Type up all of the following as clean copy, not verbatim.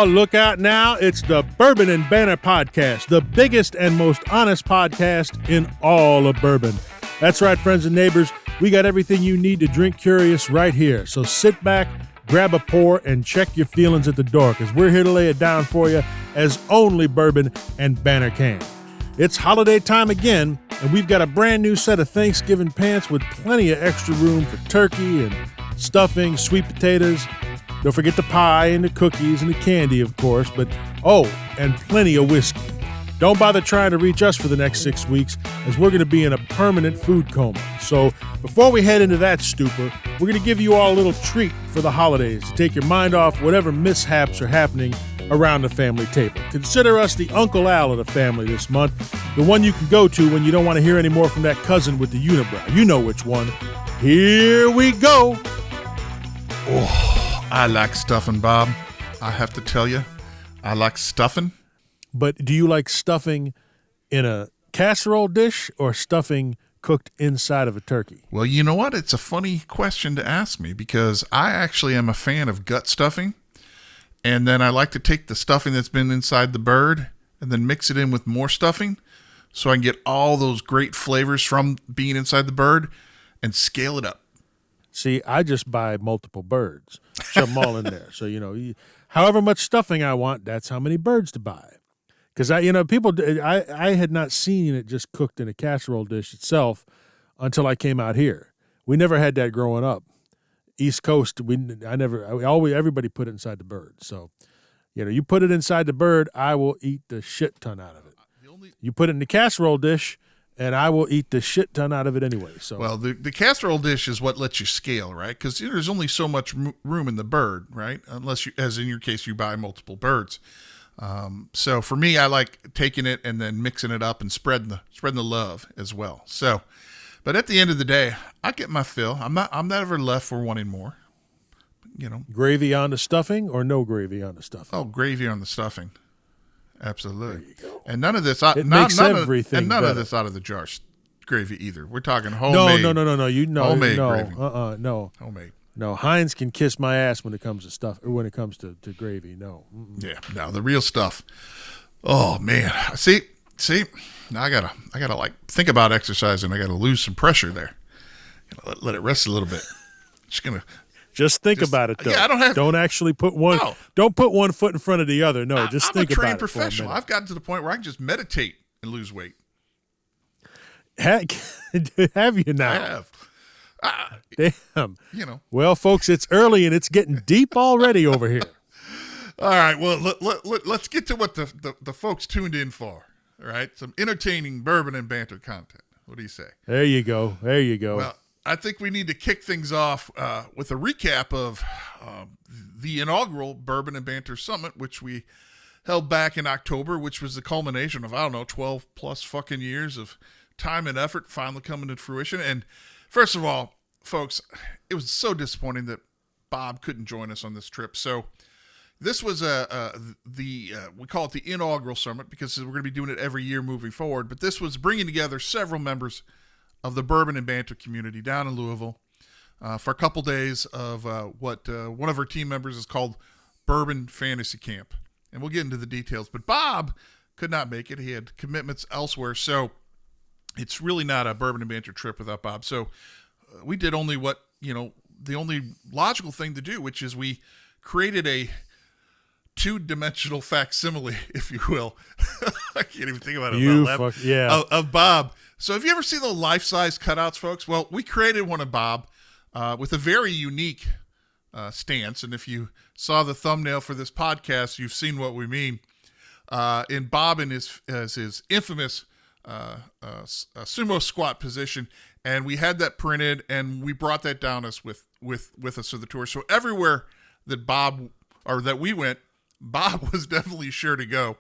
y'all. Look out now. It's the Bourbon and Banter Podcast, the biggest and most honest podcast in all of bourbon. That's right, friends and neighbors. We got everything you need to drink curious right here. So sit back, grab a pour, and check your feelings at the door, because we're here to lay it down for you as only Bourbon and Banter can. It's holiday time again, and we've got a brand new set of Thanksgiving pants with plenty of extra room for turkey and stuffing, sweet potatoes. Don't forget the pie and the cookies and the candy, of course, but and plenty of whiskey. Don't bother trying to reach us for the next 6 weeks, as we're going to be in a permanent food coma. So before we head into that stupor, we're going to give you all a little treat for the holidays to take your mind off whatever mishaps are happening around the family table. Consider us the Uncle Al of the family this month, the one you can go to when you don't want to hear any more from that cousin with the unibrow. You know which one. Here we go. Oh, I like stuffing, Bob. I have to tell you, I like stuffing. But do you like stuffing in a casserole dish or stuffing cooked inside of a turkey? Well, you know what? It's a funny question to ask me, because I actually am a fan of gut stuffing. And then I like to take the stuffing that's been inside the bird and then mix it in with more stuffing so I can get all those great flavors from being inside the bird and scale it up. See, I just buy multiple birds, shove them all in there. So, however much stuffing I want, that's how many birds to buy. Because I had not seen it just cooked in a casserole dish itself until I came out here. We never had that growing up. East Coast, everybody put it inside the bird. So, you put it inside the bird, I will eat the shit ton out of it. You put it in the casserole dish, and I will eat the shit ton out of it anyway. So, well, the casserole dish is what lets you scale, right? Because there's only so much room in the bird, right? Unless as in your case, you buy multiple birds. So for me, I like taking it and then mixing it up and spreading the love as well. So, but at the end of the day, I get my fill. I'm never left for wanting more. Gravy on the stuffing or no gravy on the stuffing? Oh, gravy on the stuffing. Absolutely. There you go. And none of this, makes everything none better. of this out of the jar gravy either. We're talking homemade. No. Homemade gravy. No. Homemade. No, Heinz can kiss my ass when it comes to stuff, or when it comes to gravy. No. Mm-mm. Yeah, no, the real stuff. Oh man, see. Now I gotta like think about exercising. I gotta lose some pressure there. Let it rest a little bit. Just think about it though. Yeah, don't actually put one. No. Don't put one foot in front of the other. No, just think about it. I'm a trained professional. I've gotten to the point where I can just meditate and lose weight. Heck, have you now? I have. Damn. Well, folks, it's early and it's getting deep already over here. All right. Well, let's get to what the folks tuned in for. All right. Some entertaining bourbon and banter content. What do you say? There you go. Well, I think we need to kick things off with a recap of the inaugural Bourbon and Banter Summit, which we held back in October, which was the culmination of, 12 plus fucking years of time and effort finally coming to fruition. And first of all, folks, it was so disappointing that Bob couldn't join us on this trip. So this was we call it the inaugural summit because we're going to be doing it every year moving forward. But this was bringing together several members of the Bourbon and Banter community down in Louisville for a couple days of what one of our team members is called Bourbon Fantasy Camp. And we'll get into the details. But Bob could not make it. He had commitments elsewhere. So it's really not a Bourbon and Banter trip without Bob. So we did only what, the only logical thing to do, which is we created a two-dimensional facsimile, if you will. I can't even think about it. Of Bob. So have you ever seen the life-size cutouts, folks? Well, we created one of Bob with a very unique stance. And if you saw the thumbnail for this podcast, you've seen what we mean. In Bob in his infamous sumo squat position, and we had that printed, and we brought that down with us to the tour. So everywhere that we went, Bob was definitely sure to go.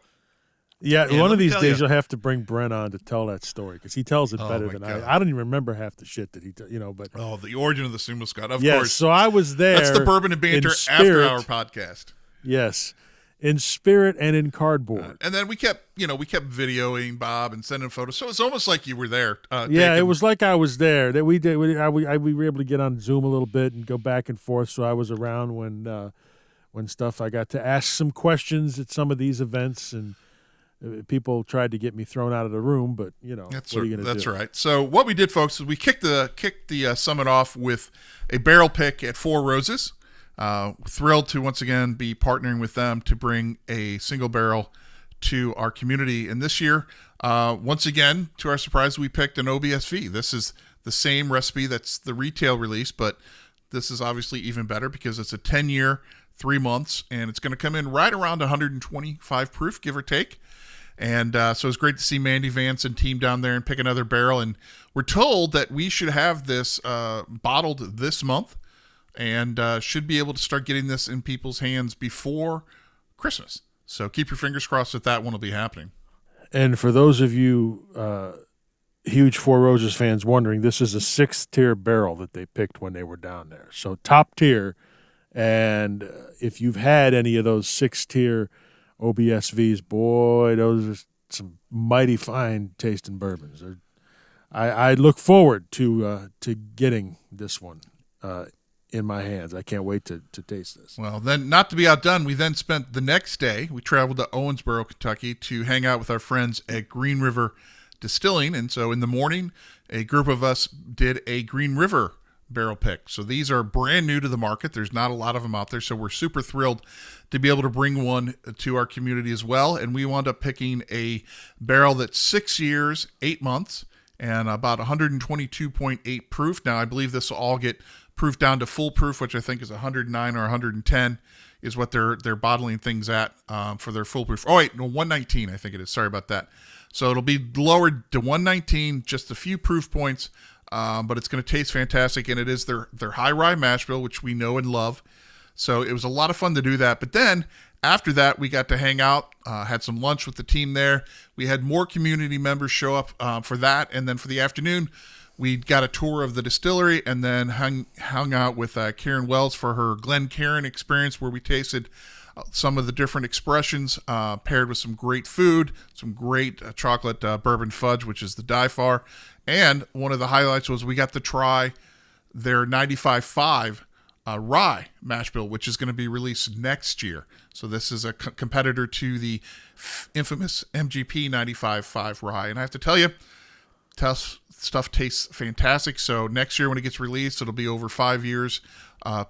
Yeah, and one of these days you'll have to bring Brent on to tell that story because he tells it better than I. I don't even remember half the shit that he, but the origin of the sumo squat, of yes, course. So I was there. That's the Bourbon and Banter After Hour podcast. Yes, in spirit and in cardboard. And then we kept videoing Bob and sending photos. So it's almost like you were there. It was like I was there. That we did. We were able to get on Zoom a little bit and go back and forth. So I was around when stuff. I got to ask some questions at some of these events, and people tried to get me thrown out of the room, but what are you going to do? That's right. So what we did, folks, is we kicked the summit off with a barrel pick at Four Roses. Thrilled to once again be partnering with them to bring a single barrel to our community. And this year, once again, to our surprise, we picked an OBSV. This is the same recipe that's the retail release, but this is obviously even better because it's a 10-year, 3 months, and it's going to come in right around 125 proof, give or take. And so it's great to see Mandy Vance and team down there and pick another barrel. And we're told that we should have this bottled this month and should be able to start getting this in people's hands before Christmas. So keep your fingers crossed that one will be happening. And for those of you huge Four Roses fans wondering, this is a 6th-tier barrel that they picked when they were down there. So top tier. And if you've had any of those 6th-tier OBSVs, boy, those are some mighty fine tasting bourbons. I look forward to getting this one in my hands. I can't wait to taste this. Well, then, not to be outdone, we then spent the next day, we traveled to Owensboro, Kentucky to hang out with our friends at Green River Distilling. And so in the morning, a group of us did a Green River barrel pick. So these are brand new to the market. There's not a lot of them out there. So we're super thrilled to be able to bring one to our community as well. And we wound up picking a barrel that's 6 years, 8 months, and about 122.8 proof. Now, I believe this will all get proof down to full proof, which I think is 109 or 110 is what they're bottling things at for their full proof. Oh, wait, no, 119, I think it is. Sorry about that. So it'll be lowered to 119, just a few proof points, but it's going to taste fantastic, and it is their high rye mash bill, which we know and love. So it was a lot of fun to do that. But then after that, we got to hang out, had some lunch with the team there. We had more community members show up for that, and then for the afternoon, we got a tour of the distillery and then hung out with Karen Wells for her Glen Karen experience, where we tasted some of the different expressions paired with some great food, some great chocolate bourbon fudge, which is the Dyfar. And one of the highlights was we got to try their 95.5 rye mash bill, which is going to be released next year. So this is a competitor to the infamous MGP 95.5 rye. And I have to tell you, stuff tastes fantastic. So next year when it gets released, it'll be over 5 years,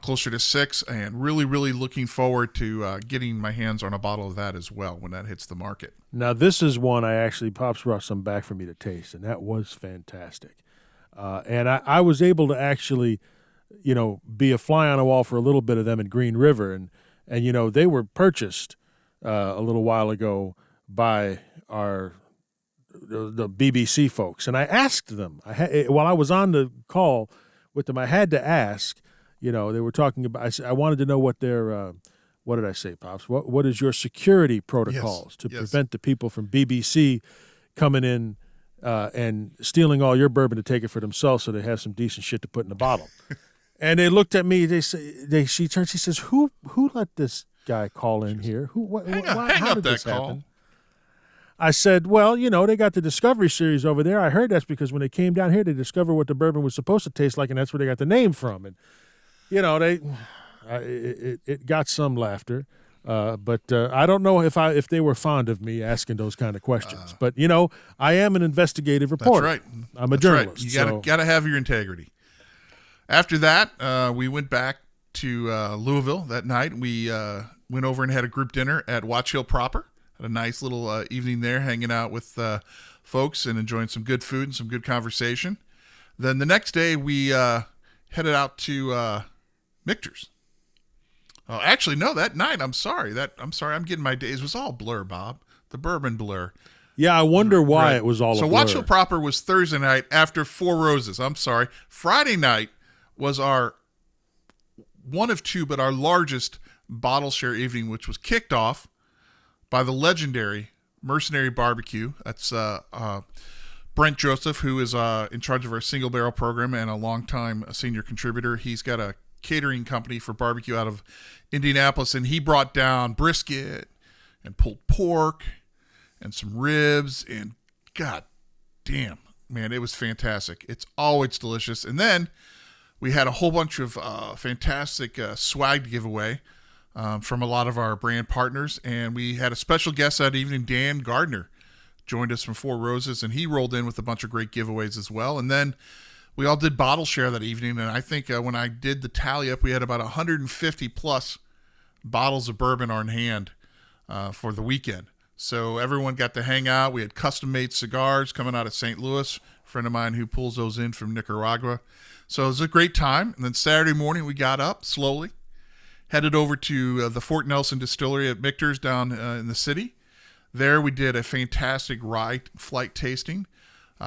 closer to 6, and really, really looking forward to getting my hands on a bottle of that as well when that hits the market. Now, this is one Pops brought some back for me to taste, and that was fantastic. And I was able to actually, be a fly on the wall for a little bit of them in Green River. And they were purchased a little while ago by the BBC folks. And I asked them, while I was on the call with them, I had to ask, they were talking about, I wanted to know what their, what did I say, Pops? What is your security protocols to prevent the people from BBC coming in and stealing all your bourbon to take it for themselves so they have some decent shit to put in the bottle? And they looked at me, she turns, she says, who let this guy call in here? How did this happen? I said, well, they got the Discovery Series over there. I heard that's because when they came down here, they discovered what the bourbon was supposed to taste like, and that's where they got the name from. And, it got some laughter. But I don't know if they were fond of me asking those kind of questions. But, I am an investigative reporter. That's right. I'm a journalist. Right. You got to have your integrity. After that, we went back to Louisville that night. We went over and had a group dinner at Watch Hill proper. Had a nice little evening there, hanging out with folks and enjoying some good food and some good conversation. Then the next day, we headed out to Michter's. Oh, actually, no, that night, I'm sorry. I'm getting my days. It was all blur, Bob. The bourbon blur. Yeah, I wonder why it was all a blur. So Watch Hill proper was Thursday night after Four Roses. I'm sorry. Friday night was our one of two, but our largest bottle share evening, which was kicked off by the legendary Mercenary Barbecue. That's Brent Joseph, who is in charge of our single barrel program and a longtime senior contributor. He's got a catering company for barbecue out of Indianapolis, and he brought down brisket and pulled pork and some ribs, and god damn, man, it was fantastic. It's always delicious. And then we had a whole bunch of fantastic swag to give away. from a lot of our brand partners. And we had a special guest that evening, Dan Gardner, joined us from Four Roses, and he rolled in with a bunch of great giveaways as well. And then we all did bottle share that evening, and I think when I did the tally up, we had about 150 plus bottles of bourbon on hand for the weekend. So everyone got to hang out. We had custom-made cigars coming out of St. Louis, a friend of mine who pulls those in from Nicaragua. So it was a great time. And then Saturday morning, we got up slowly, headed over to the Fort Nelson Distillery at Michter's down in the city. There we did a fantastic rye flight tasting,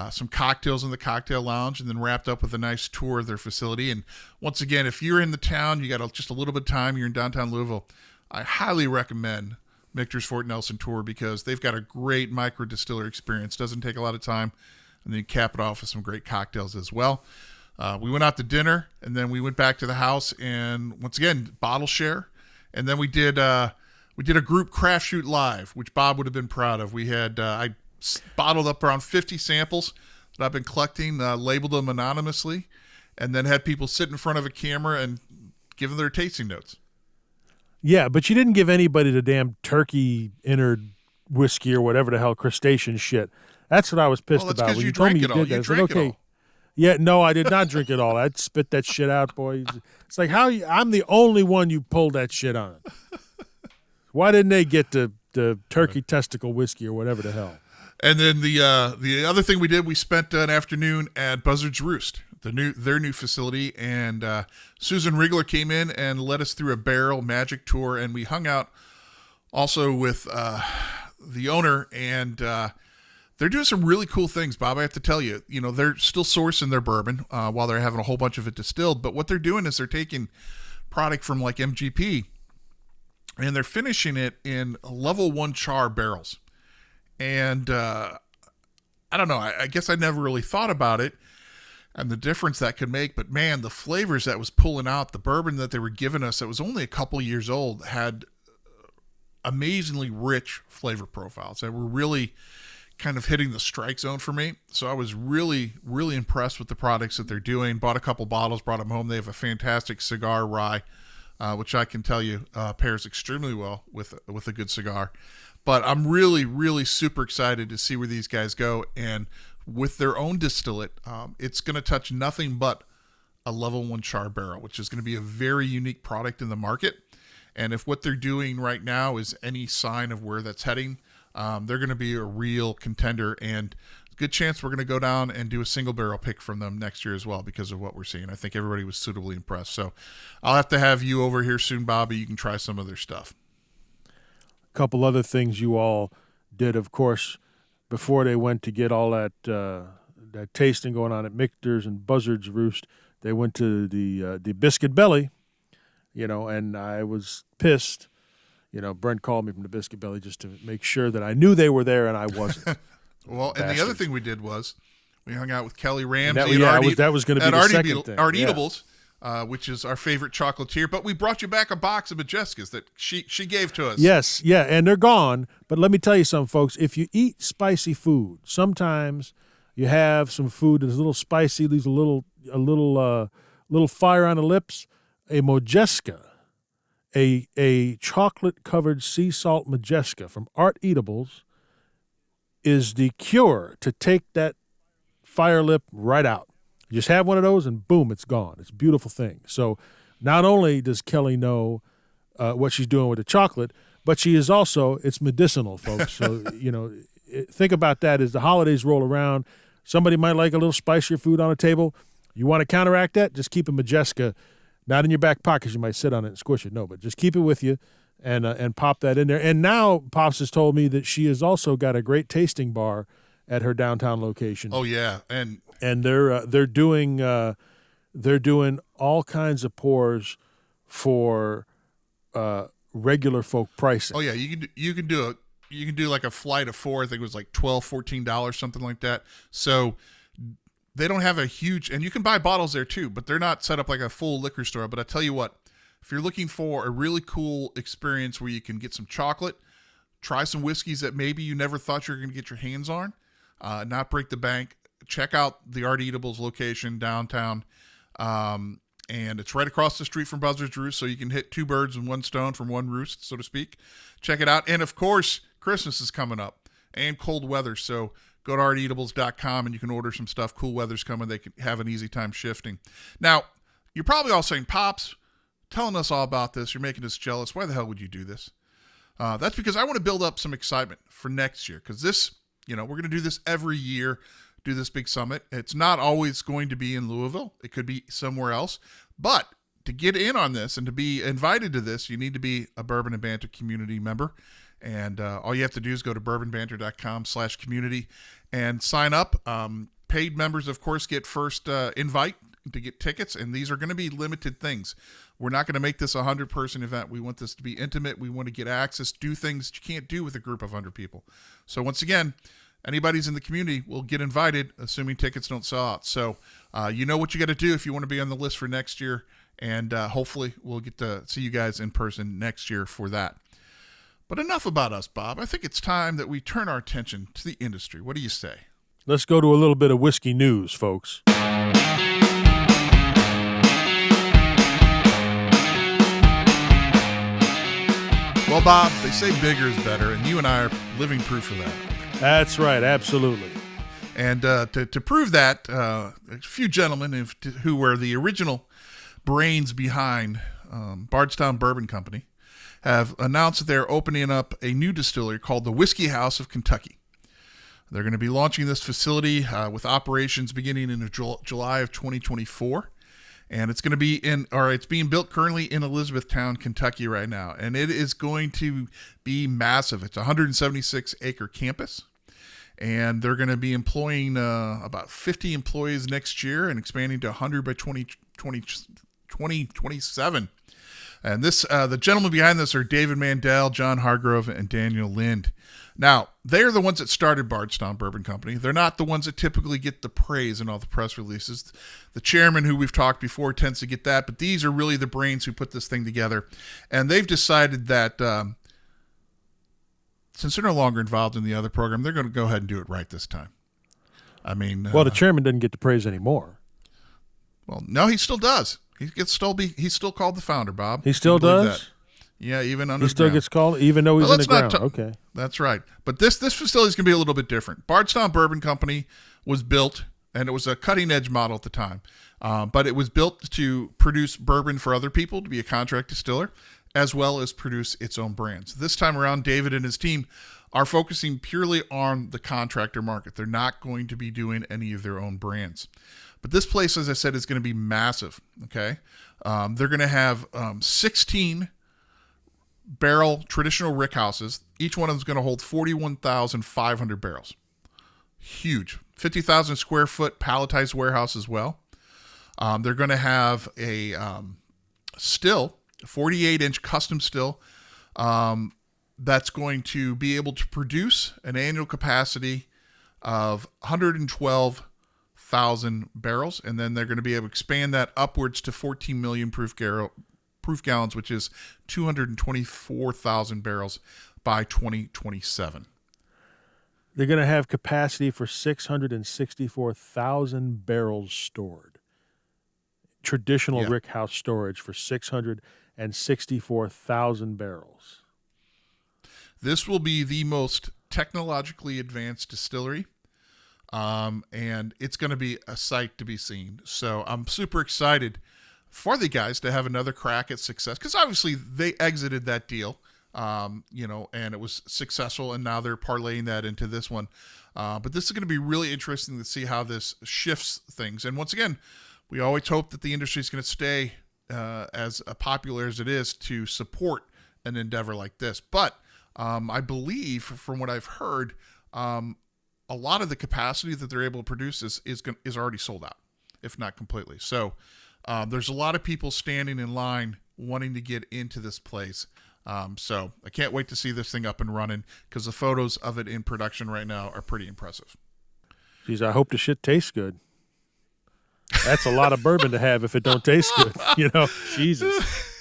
some cocktails in the cocktail lounge, and then wrapped up with a nice tour of their facility. And once again, if you're in the town, you got just a little bit of time, you're in downtown Louisville, I highly recommend Michter's Fort Nelson tour because they've got a great micro distiller experience. Doesn't take a lot of time, and then cap it off with some great cocktails as well. We went out to dinner, and then we went back to the house, and once again, bottle share. And then we did a group craft shoot live, which Bob would have been proud of. We had I bottled up around 50 samples that I've been collecting, labeled them anonymously, and then had people sit in front of a camera and give them their tasting notes. Yeah, but you didn't give anybody the damn turkey innard whiskey or whatever the hell crustacean shit. That's what I was pissed about. When you told me you did that, you drank it all. Yeah, no, I did not drink it all. I'd spit that shit out, boy. It's like I'm the only one you pulled that shit on. Why didn't they get the turkey testicle whiskey or whatever the hell? And then the other thing we did, we spent an afternoon at Buzzard's Roost, their new facility, and Susan Rigler came in and led us through a barrel magic tour, and we hung out also with the owner, and they're doing some really cool things, Bob. I have to tell you, they're still sourcing their bourbon while they're having a whole bunch of it distilled, but what they're doing is they're taking product from like MGP, and they're finishing it in level 1 char barrels. And I don't know, I guess I never really thought about it and the difference that could make, but man, the flavors that was pulling out, the bourbon that they were giving us that was only a couple years old had amazingly rich flavor profiles that were really kind of hitting the strike zone for me. So I was really, really impressed with the products that they're doing. Bought a couple bottles, brought them home. They have a fantastic cigar rye, which I can tell you pairs extremely well with a good cigar. But I'm really, really super excited to see where these guys go. And with their own distillate, it's going to touch nothing but a level 1 char barrel, which is going to be a very unique product in the market. And if what they're doing right now is any sign of where that's heading, they're going to be a real contender. And good chance we're going to go down and do a single barrel pick from them next year as well because of what we're seeing. I think everybody was suitably impressed. So I'll have to have you over here soon, Bobby. You can try some of their stuff. Couple other things you all did, of course, before they went to get all that tasting going on at Michter's and Buzzard's Roost. They went to the Biscuit Belly, and I was pissed. Brent called me from the Biscuit Belly just to make sure that I knew they were there and I wasn't. Well, and the other thing we did was we hung out with Kelly Ramsey that was going to be the second thing. Art Eatables. Which is our favorite chocolatier, but we brought you back a box of Majescas that she gave to us. Yes, yeah, and they're gone. But let me tell you something, folks. If you eat spicy food, sometimes you have some food that's a little spicy, leaves a little fire on the lips. A Majesca, a chocolate-covered sea salt Majesca from Art Eatables is the cure to take that fire lip right out. You just have one of those, and boom, it's gone. It's a beautiful thing. So not only does Kelly know what she's doing with the chocolate, but she is also, it's medicinal, folks. So, think about that as the holidays roll around. Somebody might like a little spicier food on a table. You want to counteract that? Just keep a Majesca, not in your back pocket. You might sit on it and squish it. No, but just keep it with you and pop that in there. And now Pops has told me that she has also got a great tasting bar at her downtown location. Oh, yeah. And they're doing all kinds of pours for regular folk pricing. Oh yeah, you can do like a flight of 4. I think it was like $12-$14, something like that. So they don't have a huge, and you can buy bottles there too, but they're not set up like a full liquor store. But I tell you what, if you're looking for a really cool experience where you can get some chocolate, try some whiskeys that maybe you never thought you were going to get your hands on, not break the bank. Check out the Art Eatables location downtown. and it's right across the street from Buzzard's Roost, so you can hit two birds with one stone from one roost, so to speak. Check it out. And, of course, Christmas is coming up and cold weather, so go to arteatables.com and you can order some stuff. Cool weather's coming. They can have an easy time shifting. Now, you're probably all saying, Pops, telling us all about this. You're making us jealous. Why the hell would you do this? That's because I want to build up some excitement for next year, because this, we're going to do this every year, do this big summit. It's not always going to be in Louisville. It could be somewhere else. But to get in on this and to be invited to this, you need to be a Bourbon and Banter community member. And all you have to do is go to bourbonbanter.com/community and sign up. Paid members, of course, get first invite to get tickets, and these are going to be limited things. We're not going to make this a 100-person event. We want this to be intimate. We want to get access, do things you can't do with a group of 100 people. So once again, anybody's in the community will get invited, assuming tickets don't sell out. So you know what you got to do if you want to be on the list for next year, and hopefully we'll get to see you guys in person next year for that. But enough about us, Bob. I think it's time that we turn our attention to the industry. What do you say? Let's go to a little bit of whiskey news, folks. Well, Bob, they say bigger is better, and you and I are living proof of that. That's right, absolutely. And to prove that, a few gentlemen who were the original brains behind Bardstown Bourbon Company have announced that they're opening up a new distillery called the Whiskey House of Kentucky. They're going to be launching this facility with operations beginning in July of 2024. And it's going to be it's being built currently in Elizabethtown, Kentucky right now. And it is going to be massive. It's a 176-acre campus. And they're going to be employing about 50 employees next year and expanding to 100 by 2027. And this, the gentlemen behind this are David Mandel, John Hargrove, and Daniel Lind. Now, they're the ones that started Bardstown Bourbon Company. They're not the ones that typically get the praise in all the press releases. The chairman, who we've talked before, tends to get that, but these are really the brains who put this thing together. And they've decided that since they're no longer involved in the other program, they're going to go ahead and do it right this time. I mean... well, the chairman doesn't get the praise anymore. Well, no, he still does. He's still called the founder, Bob. He still does? That. Yeah, even under he still gets called, even though he's in the ground. Okay, that's right. But this facility is going to be a little bit different. Bardstown Bourbon Company was built, and it was a cutting-edge model at the time. But it was built to produce bourbon for other people, to be a contract distiller, as well as produce its own brands. This time around, David and his team are focusing purely on the contractor market. They're not going to be doing any of their own brands. But this place, as I said, is going to be massive, okay? They're going to have 16 barrel traditional rick houses. Each one of them is going to hold 41,500 barrels. Huge. 50,000 square foot palletized warehouse as well. They're going to have a still, 48-inch custom still, that's going to be able to produce an annual capacity of 112,000 barrels, and then they're going to be able to expand that upwards to 14 million proof gallons, which is 224,000 barrels by 2027. They're going to have capacity for 664,000 barrels stored. Traditional rick house storage for 664,000 barrels. This will be the most technologically advanced distillery, and it's going to be a sight to be seen. So I'm super excited for the guys to have another crack at success, because obviously they exited that deal, and it was successful, and now they're parlaying that into this one. But this is going to be really interesting to see how this shifts things. And once again, we always hope that the industry is going to stay as popular as it is to support an endeavor like this. But I believe, from what I've heard, a lot of the capacity that they're able to produce is already sold out, if not completely. So there's a lot of people standing in line wanting to get into this place. So I can't wait to see this thing up and running, because the photos of it in production right now are pretty impressive. Geez, I hope the shit tastes good. That's a lot of bourbon to have if it don't taste good. Jesus.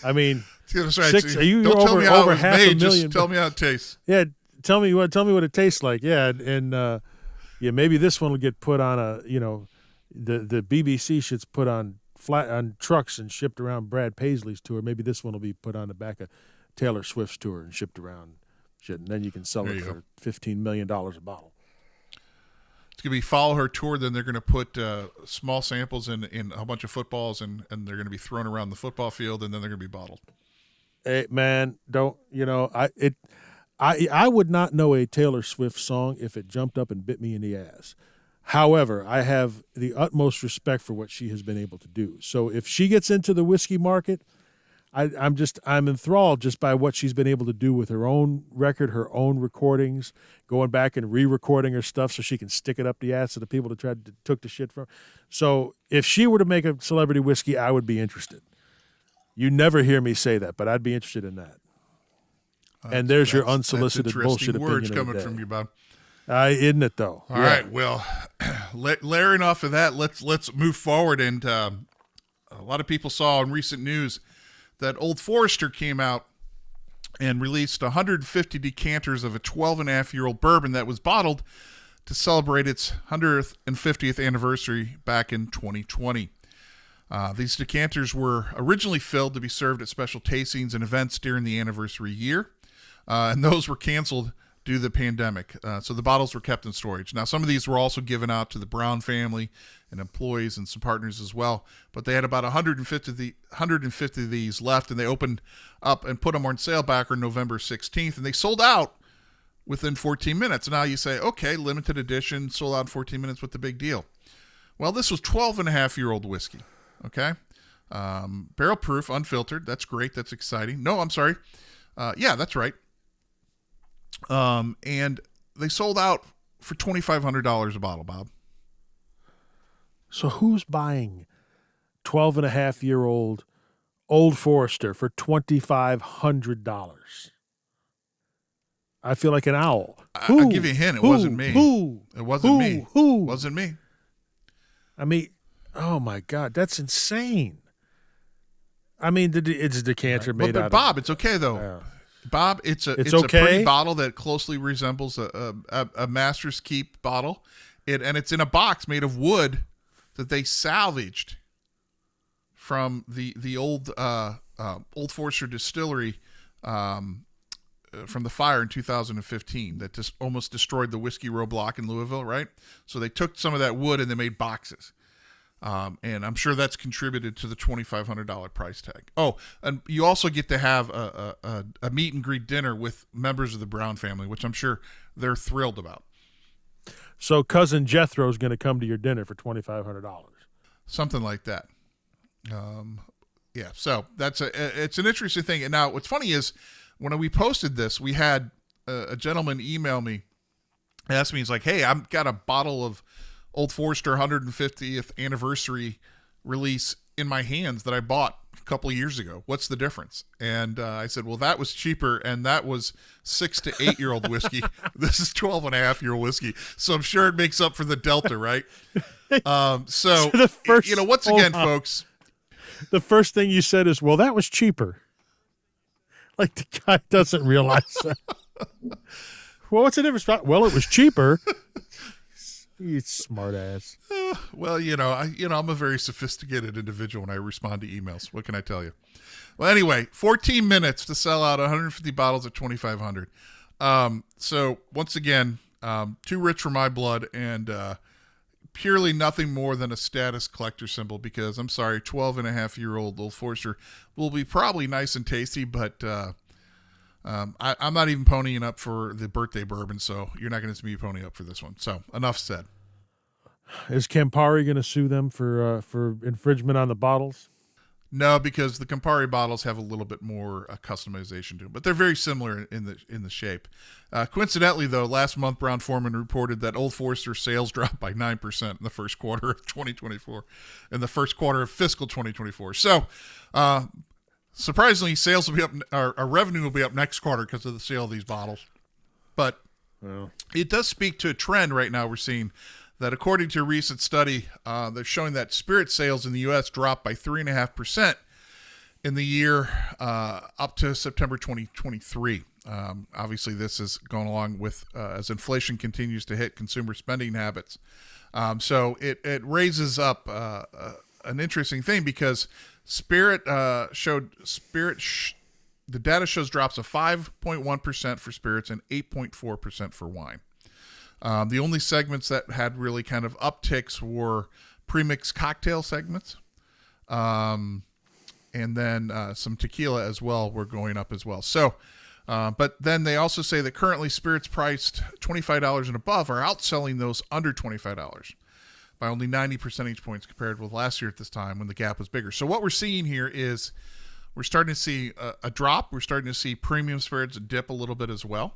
I mean, that's right. Don't tell me how it was half made, a million. just tell me how it tastes. Yeah, tell me what it tastes like. Yeah, and maybe this one will get put on the BBC should put on on trucks and shipped around Brad Paisley's tour. Maybe this one will be put on the back of Taylor Swift's tour and shipped around shit, and then you can sell it for $15 million a bottle. It's going to be follow her tour. Then they're going to put small samples in a bunch of footballs, and they're going to be thrown around the football field, and then they're going to be bottled. Hey, man, I would not know a Taylor Swift song if it jumped up and bit me in the ass. However, I have the utmost respect for what she has been able to do. So if she gets into the whiskey market, I'm enthralled just by what she's been able to do with her own record, her own recordings, going back and re-recording her stuff so she can stick it up the ass of the people that took the shit from. So if she were to make a celebrity whiskey, I would be interested. You never hear me say that, but I'd be interested in that. And there's your unsolicited bullshit opinion words coming from you, Bob. Isn't it though? All right. Well, layering off of that, let's move forward. And a lot of people saw in recent news that Old Forester came out and released 150 decanters of a 12.5-year-old bourbon that was bottled to celebrate its 150th anniversary back in 2020. These decanters were originally filled to be served at special tastings and events during the anniversary year, and those were canceled due to the pandemic. So the bottles were kept in storage. Now, some of these were also given out to the Brown family and employees and some partners as well, but they had about 150 of these left, and they opened up and put them on sale back on November 16th, and they sold out within 14 minutes. Now you say, okay, limited edition, sold out in 14 minutes, what the big deal? Well, this was 12.5-year-old whiskey, okay? Barrel proof, unfiltered. That's great. That's exciting. No, I'm sorry. Yeah, that's right. And they sold out for $2,500 a bottle, Bob. So who's buying 12.5-year-old Old Forester for $2,500? I feel like an owl. I'll give you a hint. It wasn't me. It wasn't me. Who? Wasn't me. I mean, oh my God, that's insane. I mean, it's a decanter made out of. Bob, it's okay though. Bob, it's okay? A pretty bottle that closely resembles a Master's Keep bottle. And it's in a box made of wood that they salvaged from the old Old Forester distillery from the fire in 2015 that just almost destroyed the Whiskey Row block in Louisville, right? So they took some of that wood and they made boxes. And I'm sure that's contributed to the $2,500 price tag. Oh, and you also get to have a meet and greet dinner with members of the Brown family, which I'm sure they're thrilled about. So cousin Jethro is going to come to your dinner for $2,500. Something like that. Yeah. So it's an interesting thing. And now what's funny is when we posted this, we had a gentleman email me, ask me, he's like, "Hey, I've got a bottle of Old Forester 150th anniversary release in my hands that I bought a couple of years ago. What's the difference?" And I said, well, that was cheaper, and that was 6 to 8-year-old whiskey. This is 12.5-year-old whiskey. So I'm sure it makes up for the delta, right? So the first, once again, folks. The first thing you said is, well, that was cheaper. Like the guy doesn't realize that. Well, what's the difference? Well, it was cheaper. You smart ass. Well, I'm a very sophisticated individual when I respond to emails. What can I tell you? Well, anyway, 14 minutes to sell out 150 bottles at $2,500. So once again, too rich for my blood, and purely nothing more than a status collector symbol, because I'm sorry, 12.5-year-old Old Forester will be probably nice and tasty, but I'm not even ponying up for the birthday bourbon, so you're not going to see me pony up for this one. So enough said. Is Campari going to sue them for infringement on the bottles? No, because the Campari bottles have a little bit more customization to them, but they're very similar in the shape. Coincidentally, though, last month Brown-Forman reported that Old Forester sales dropped by 9% in the first quarter of 2024, in the first quarter of fiscal 2024. So, surprisingly, sales will be up. Our revenue will be up next quarter because of the sale of these bottles. But it does speak to a trend right now we're seeing, that according to a recent study, they're showing that spirit sales in the U.S. dropped by 3.5% in the year up to September 2023. Obviously, this is going along with as inflation continues to hit consumer spending habits. So it raises up an interesting thing because the data shows drops of 5.1% for spirits and 8.4% for wine. The only segments that had really kind of upticks were premixed cocktail segments. And then some tequila as well were going up as well. So, but then they also say that currently spirits priced $25 and above are outselling those under $25 by only 90 percentage points compared with last year at this time when the gap was bigger. So what we're seeing here is we're starting to see a drop. We're starting to see premium spirits dip a little bit as well.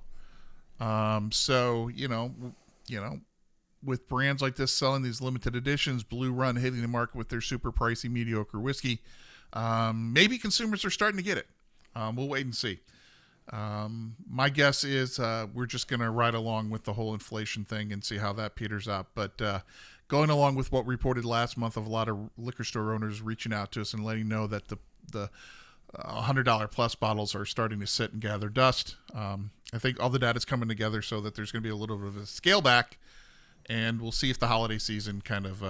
So, with brands like this selling these limited editions, Blue Run hitting the market with their super pricey mediocre whiskey, maybe consumers are starting to get it. We'll wait and see. My guess is we're just going to ride along with the whole inflation thing and see how that peters out. But going along with what reported last month of a lot of liquor store owners reaching out to us and letting know that the $100 plus bottles are starting to sit and gather dust. I think all the data is coming together so that there's going to be a little bit of a scale back, and we'll see if the holiday season kind of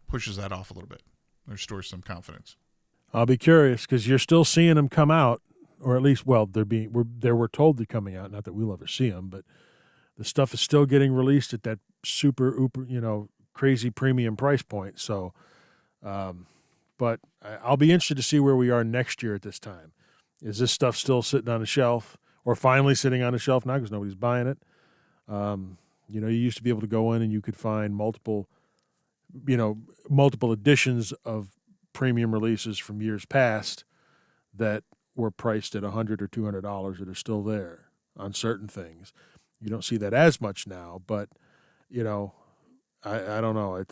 pushes that off a little bit or restores some confidence. I'll be curious because you're still seeing them come out, or at least, well, we're told they're coming out. Not that we'll ever see them, but the stuff is still getting released at that super, crazy premium price point. So, but I'll be interested to see where we are next year at this time. Is this stuff still sitting on the shelf, or finally sitting on the shelf now because nobody's buying it? You used to be able to go in and you could find multiple editions of premium releases from years past that were priced at $100 or $200 that are still there on certain things. You don't see that as much now, but I don't know.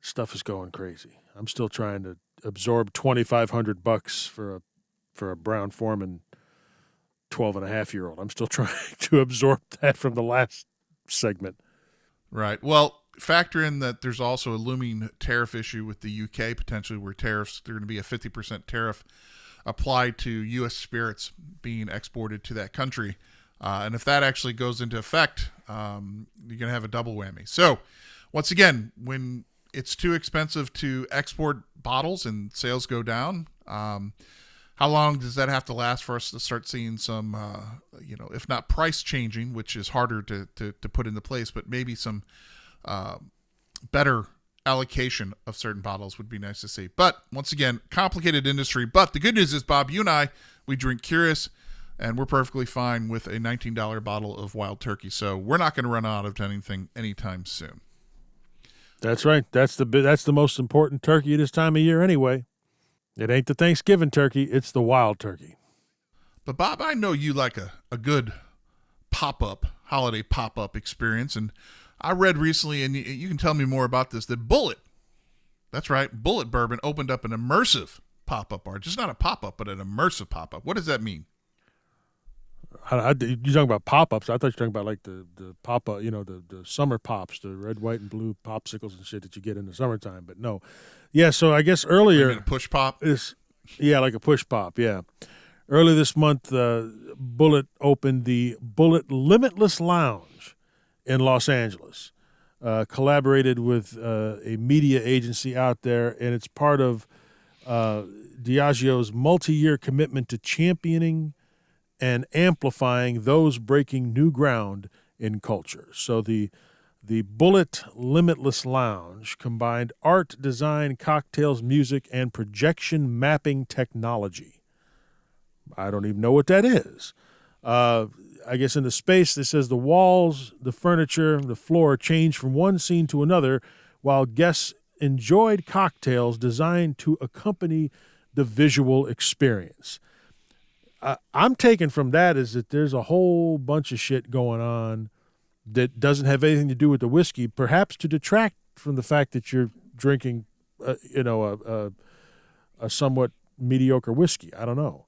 Stuff is going crazy. I'm still trying to absorb $2,500 for a Brown Forman 12-and-a-half-year-old. I'm still trying to absorb that from the last segment. Right. Well, factor in that there's also a looming tariff issue with the UK, potentially, where there's going to be a 50% tariff applied to U.S. spirits being exported to that country. And if that actually goes into effect, you're going to have a double whammy. So, once again, when it's too expensive to export bottles and sales go down, how long does that have to last for us to start seeing some, if not price changing, which is harder to put into place, but maybe some better allocation of certain bottles would be nice to see. But once again, complicated industry. But the good news is, Bob, you and I, we drink Curious, and we're perfectly fine with a $19 bottle of Wild Turkey. So we're not going to run out of anything anytime soon. That's right. That's the most important turkey this time of year anyway. It ain't the Thanksgiving turkey, it's the Wild Turkey. But Bob, I know you like a good holiday pop-up experience, and I read recently, and you can tell me more about this, that Bulleit, that's right, Bulleit Bourbon opened up an immersive pop-up bar. Just not a pop-up, but an immersive pop-up. What does that mean? You're talking about pop-ups. I thought you were talking about like the pop-up, the summer pops, the red, white, and blue popsicles and shit that you get in the summertime. But no. Yeah, so I guess earlier. You mean a push pop? Like a push pop, yeah. Earlier this month, Bulleit opened the Bulleit Limitless Lounge in Los Angeles. Collaborated with a media agency out there, and it's part of Diageo's multi-year commitment to championing and amplifying those breaking new ground in culture. So the Bulleit Limitless Lounge combined art, design, cocktails, music, and projection mapping technology. I don't even know what that is. I guess in the space, it says the walls, the furniture, the floor changed from one scene to another while guests enjoyed cocktails designed to accompany the visual experience. I'm taking from that is that there's a whole bunch of shit going on that doesn't have anything to do with the whiskey, perhaps to detract from the fact that you're drinking, a somewhat mediocre whiskey. I don't know.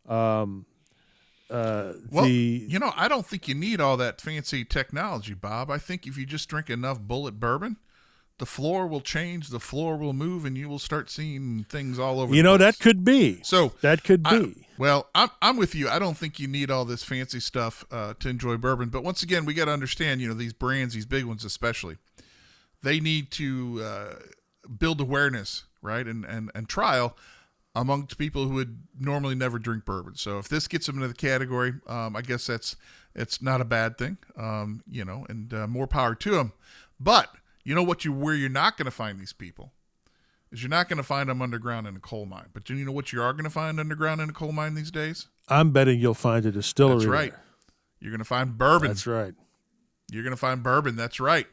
I don't think you need all that fancy technology, Bob. I think if you just drink enough Bulleit bourbon, the floor will change, the floor will move, and you will start seeing things all over the place. That could be. So that could be. I'm with you. I don't think you need all this fancy stuff to enjoy bourbon. But once again, we got to understand, these brands, these big ones especially, they need to build awareness, right, and trial amongst people who would normally never drink bourbon. So if this gets them into the category, I guess it's not a bad thing, and more power to them. But you know where you're not going to find these people is you're not going to find them underground in a coal mine. But you know what you are going to find underground in a coal mine these days? I'm betting you'll find a distillery. That's right. There. You're going to find bourbon. That's right. You're going to find bourbon. That's right.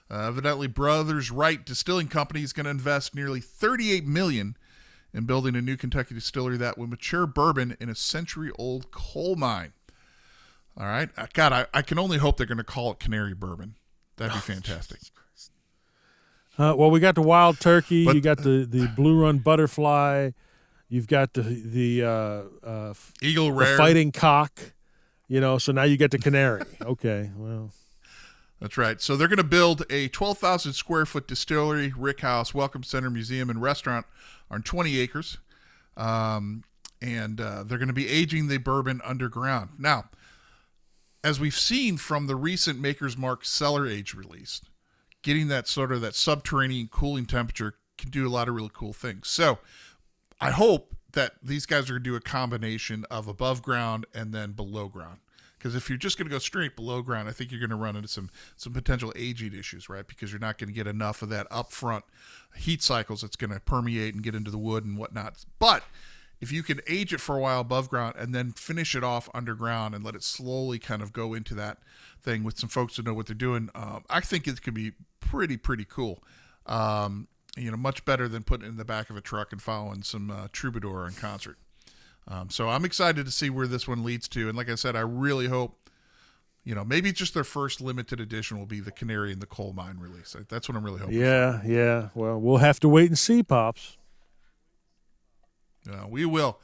Evidently, Brothers Wright Distilling Company is going to invest nearly $38 million in building a new Kentucky distillery that will mature bourbon in a century-old coal mine. All right. God, I can only hope they're going to call it Canary Bourbon. That'd be fantastic. Well, we got the Wild Turkey. You got the Blue Run Butterfly. You've got the Eagle Rare. The Fighting Cock. So now you get the Canary. Okay, well. That's right. So they're going to build a 12,000 square foot distillery, rickhouse, welcome center, museum, and restaurant on 20 acres. And they're going to be aging the bourbon underground. Now, as we've seen from the recent Maker's Mark cellar age release, getting that sort of that subterranean cooling temperature can do a lot of really cool things. So I hope that these guys are going to do a combination of above ground and then below ground. Because if you're just going to go straight below ground, I think you're going to run into some potential aging issues, right? Because you're not going to get enough of that upfront heat cycles that's going to permeate and get into the wood and whatnot. But if you can age it for a while above ground and then finish it off underground and let it slowly kind of go into that thing with some folks who know what they're doing, I think it could be pretty cool. Much better than putting it in the back of a truck and following some troubadour in concert. So I'm excited to see where this one leads to. And like I said, I really hope, maybe just their first limited edition will be the Canary in the Coal Mine release. That's what I'm really hoping. Yeah. Well, we'll have to wait and see, Pops. We will.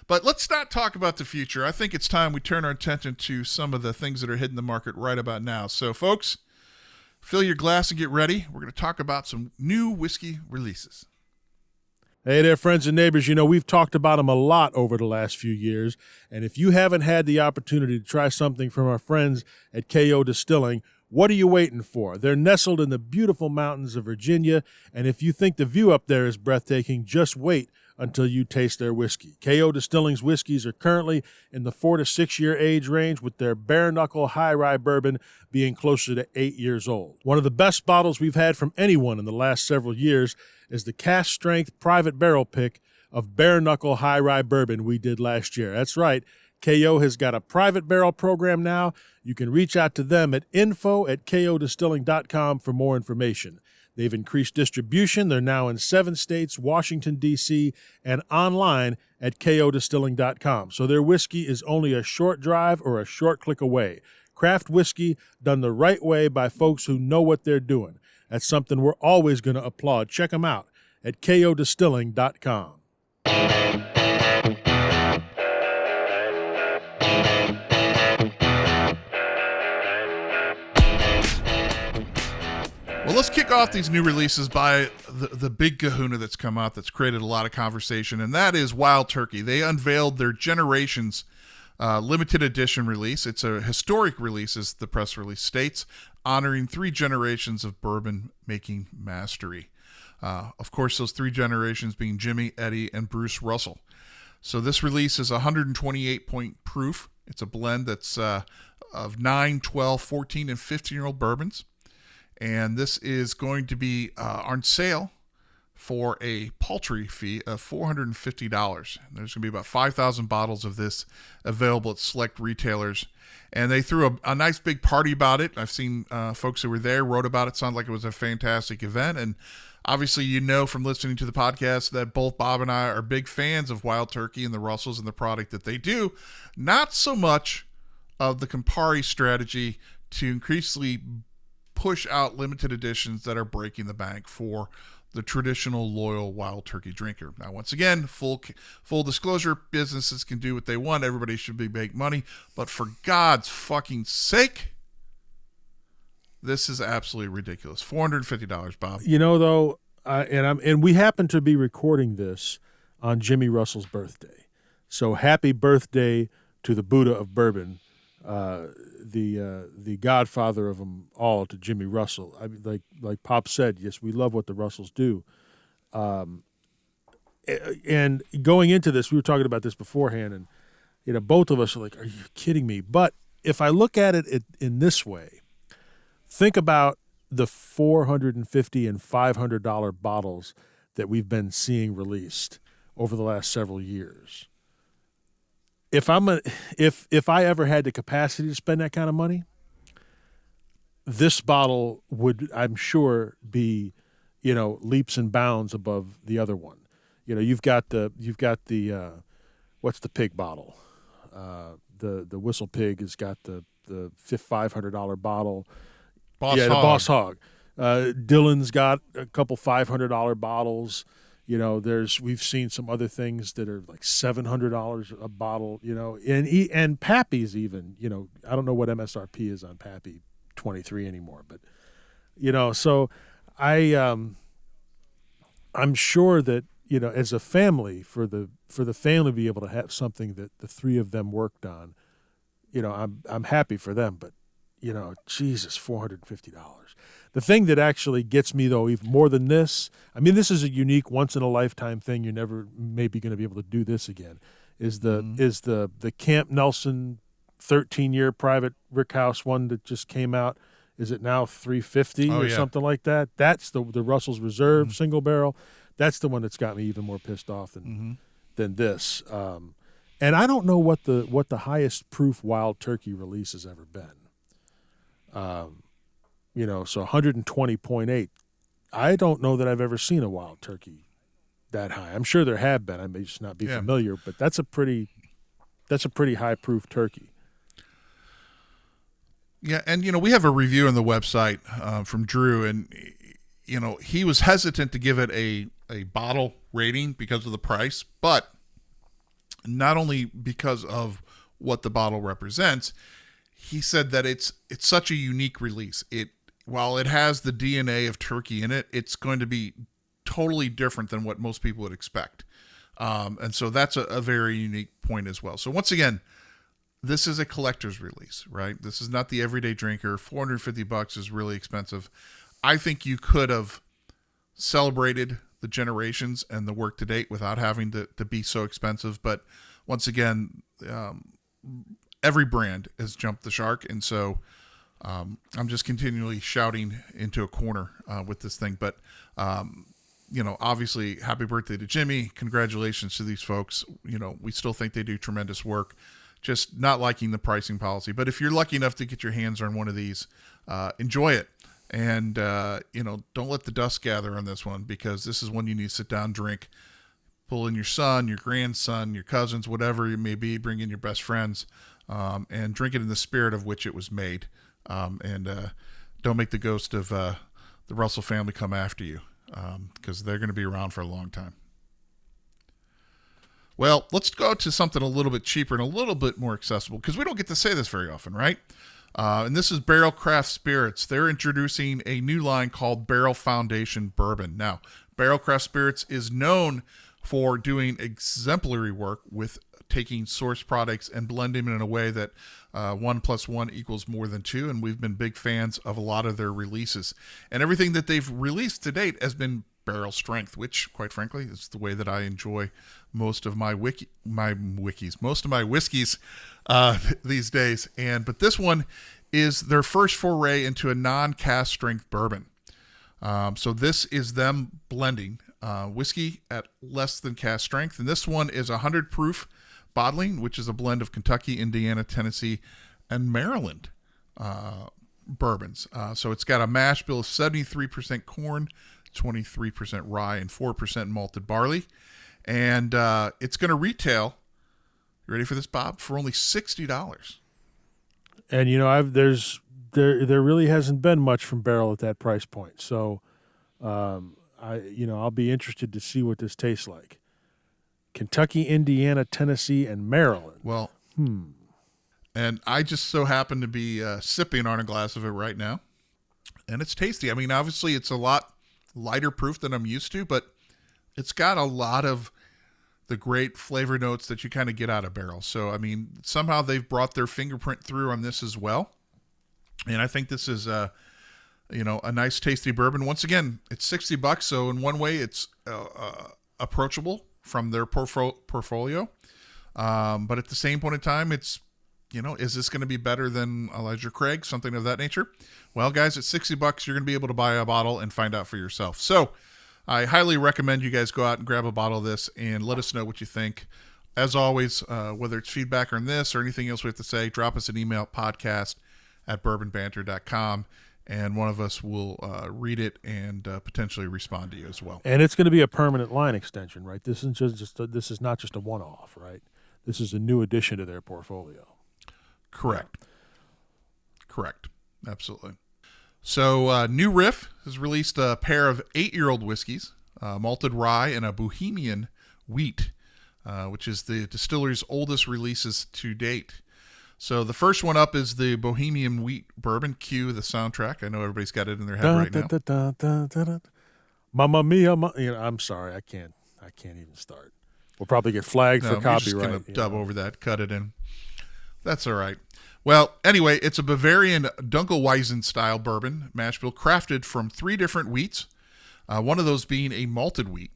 But let's not talk about the future. I think it's time we turn our attention to some of the things that are hitting the market right about now. So, folks, fill your glass and get ready. We're going to talk about some new whiskey releases. Hey there, friends and neighbors. We've talked about them a lot over the last few years. And if you haven't had the opportunity to try something from our friends at KO Distilling, what are you waiting for? They're nestled in the beautiful mountains of Virginia. And if you think the view up there is breathtaking, just wait until you taste their whiskey. KO Distilling's whiskeys are currently in the 4 to 6 year age range, with their bare knuckle high rye bourbon being closer to 8 years old. One of the best bottles we've had from anyone in the last several years is the cast strength private barrel pick of bare knuckle high rye bourbon we did last year. That's right. KO has got a private barrel program now. You can reach out to them at info@kodistilling.com for more information. They've increased distribution. They're now in 7 states, Washington, D.C., and online at kodistilling.com. So their whiskey is only a short drive or a short click away. Craft whiskey done the right way by folks who know what they're doing. That's something we're always going to applaud. Check them out at kodistilling.com. Well, let's kick off these new releases by the big kahuna that's come out that's created a lot of conversation, and that is Wild Turkey. They unveiled their Generations limited edition release. It's a historic release, as the press release states, honoring 3 generations of bourbon-making mastery. Of course, those 3 generations being Jimmy, Eddie, and Bruce Russell. So this release is 128-point proof. It's a blend that's of 9, 12, 14, and 15-year-old bourbons. And this is going to be on sale for a paltry fee of $450. There's going to be about 5,000 bottles of this available at select retailers. And they threw a nice big party about it. I've seen folks who were there, wrote about it. Sounded like it was a fantastic event. And obviously, from listening to the podcast that both Bob and I are big fans of Wild Turkey and the Russells and the product that they do. Not so much of the Campari strategy to increasingly push out limited editions that are breaking the bank for the traditional loyal Wild Turkey drinker. Now, once again, full disclosure, businesses can do what they want. Everybody should be making money. But for God's fucking sake, this is absolutely ridiculous. $450, Bob. Though, and we happen to be recording this on Jimmy Russell's birthday. So happy birthday to the Buddha of bourbon, the godfather of them all, to Jimmy Russell. I mean, like Pop said, yes, we love what the Russells do, And going into this, we were talking about this beforehand, and both of us are like, "Are you kidding me?" But if I look at it in this way, think about the $450 and $500 bottles that we've been seeing released over the last several years. If I ever had the capacity to spend that kind of money, this bottle would, I'm sure, be, leaps and bounds above the other one. You've got the what's the pig bottle? The Whistle Pig has got the $500 bottle. Boss The Hog. Boss Hog. Dylan's got a couple $500 bottles. We've seen some other things that are like $700 a bottle. And Pappy's even. I don't know what MSRP is on Pappy 23 anymore, but so I'm sure that as a family, for the family to be able to have something that the three of them worked on, I'm happy for them. But Jesus, $450. The thing that actually gets me, though, even more than this, I mean, this is a unique, once in a lifetime thing. You're never maybe going to be able to do this again. Is the Camp Nelson 13-year private rickhouse one that just came out? Is it now $350 or something like that? That's the Russell's Reserve single barrel. That's the one that's got me even more pissed off than this. And I don't know what the highest proof wild turkey release has ever been. So 120.8. I don't know that I've ever seen a wild turkey that high. I'm sure there have been. I may just not be familiar, but that's a pretty high proof turkey. Yeah, and we have a review on the website from Drew, and he was hesitant to give it a bottle rating because of the price, but not only because of what the bottle represents. He said that it's such a unique release. While it has the DNA of turkey in it, it's going to be totally different than what most people would expect. And so that's a very unique point as well. So once again, this is a collector's release, right? This is not the everyday drinker. $450 is really expensive. I think you could have celebrated the generations and the work to date without having to be so expensive. But once again, every brand has jumped the shark. And so I'm just continually shouting into a corner with this thing. But, obviously, happy birthday to Jimmy. Congratulations to these folks. We still think they do tremendous work. Just not liking the pricing policy. But if you're lucky enough to get your hands on one of these, enjoy it. And, don't let the dust gather on this one, because this is one you need to sit down, drink, pull in your son, your grandson, your cousins, whatever it may be, bring in your best friends, and drink it in the spirit of which it was made. And don't make the ghost of the Russell family come after you, because they're going to be around for a long time. Well, let's go to something a little bit cheaper and a little bit more accessible, because we don't get to say this very often, right? And this is Barrel Craft Spirits. They're introducing a new line called Barrel Foundation Bourbon. Now, Barrel Craft Spirits is known for doing exemplary work with taking source products and blending them in a way that 1 + 1 = more than 2. And we've been big fans of a lot of their releases. And everything that they've released to date has been barrel strength, which, quite frankly, is the way that I enjoy most of my whiskeys these days. But this one is their first foray into a non-cask strength bourbon. So this is them blending whiskey at less than cask strength. And this one is 100 proof bottling, which is a blend of Kentucky, Indiana, Tennessee, and Maryland bourbons. So it's got a mash bill of 73% corn, 23% rye, and 4% malted barley. And it's going to retail, you ready for this, Bob, for only $60. And there really hasn't been much from Barrel at that price point. So I'll be interested to see what this tastes like. Kentucky, Indiana, Tennessee, and Maryland. Well, and I just so happen to be sipping on a glass of it right now, and it's tasty. I mean, obviously, it's a lot lighter proof than I'm used to, but it's got a lot of the great flavor notes that you kind of get out of Barrel. So, I mean, somehow they've brought their fingerprint through on this as well, and I think this is a a nice tasty bourbon. Once again, it's $60. So in one way, it's approachable from their portfolio. But at the same point in time, it's, is this going to be better than Elijah Craig, something of that nature? Well, guys, at $60, you're going to be able to buy a bottle and find out for yourself. So I highly recommend you guys go out and grab a bottle of this and let us know what you think. As always, whether it's feedback on this or anything else we have to say, drop us an email, podcast@bourbonbanter.com, and one of us will read it and potentially respond to you as well. And it's going to be a permanent line extension, right? This is not just a one-off, right? This is a new addition to their portfolio. Correct. Absolutely. So New Riff has released a pair of 8-year-old whiskeys, malted rye and a Bohemian wheat, which is the distillery's oldest releases to date. So the first one up is the Bohemian Wheat Bourbon. Cue the soundtrack. I know everybody's got it in their head right now. Mamma mia! I'm sorry, I can't even start. We'll probably get flagged for copyright. We're just gonna dub over that, cut it in. That's all right. Well, anyway, it's a Bavarian Dunkelweizen style bourbon mash bill crafted from 3 different wheats. One of those being a malted wheat.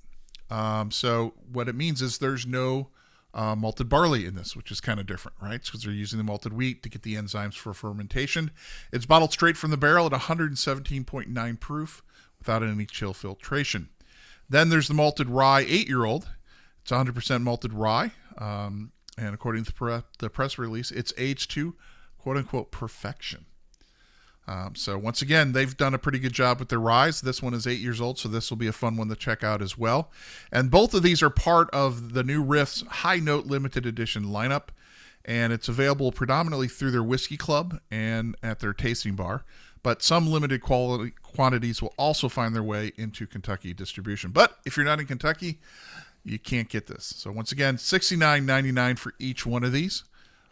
So what it means is there's no malted barley in this, which is kind of different, right? Because they're using the malted wheat to get the enzymes for fermentation. It's bottled straight from the barrel at 117.9 proof without any chill filtration. Then there's the malted rye 8-year-old. It's 100% malted rye. And according to the press release, it's aged to quote-unquote perfection. So once again, they've done a pretty good job with their ryes. This one is 8 years old, so this will be a fun one to check out as well. And both of these are part of the New Riff's High Note limited edition lineup, and it's available predominantly through their whiskey club and at their tasting bar. But some limited quantities will also find their way into Kentucky distribution. But if you're not in Kentucky, you can't get this. So once again, $69.99 for each one of these.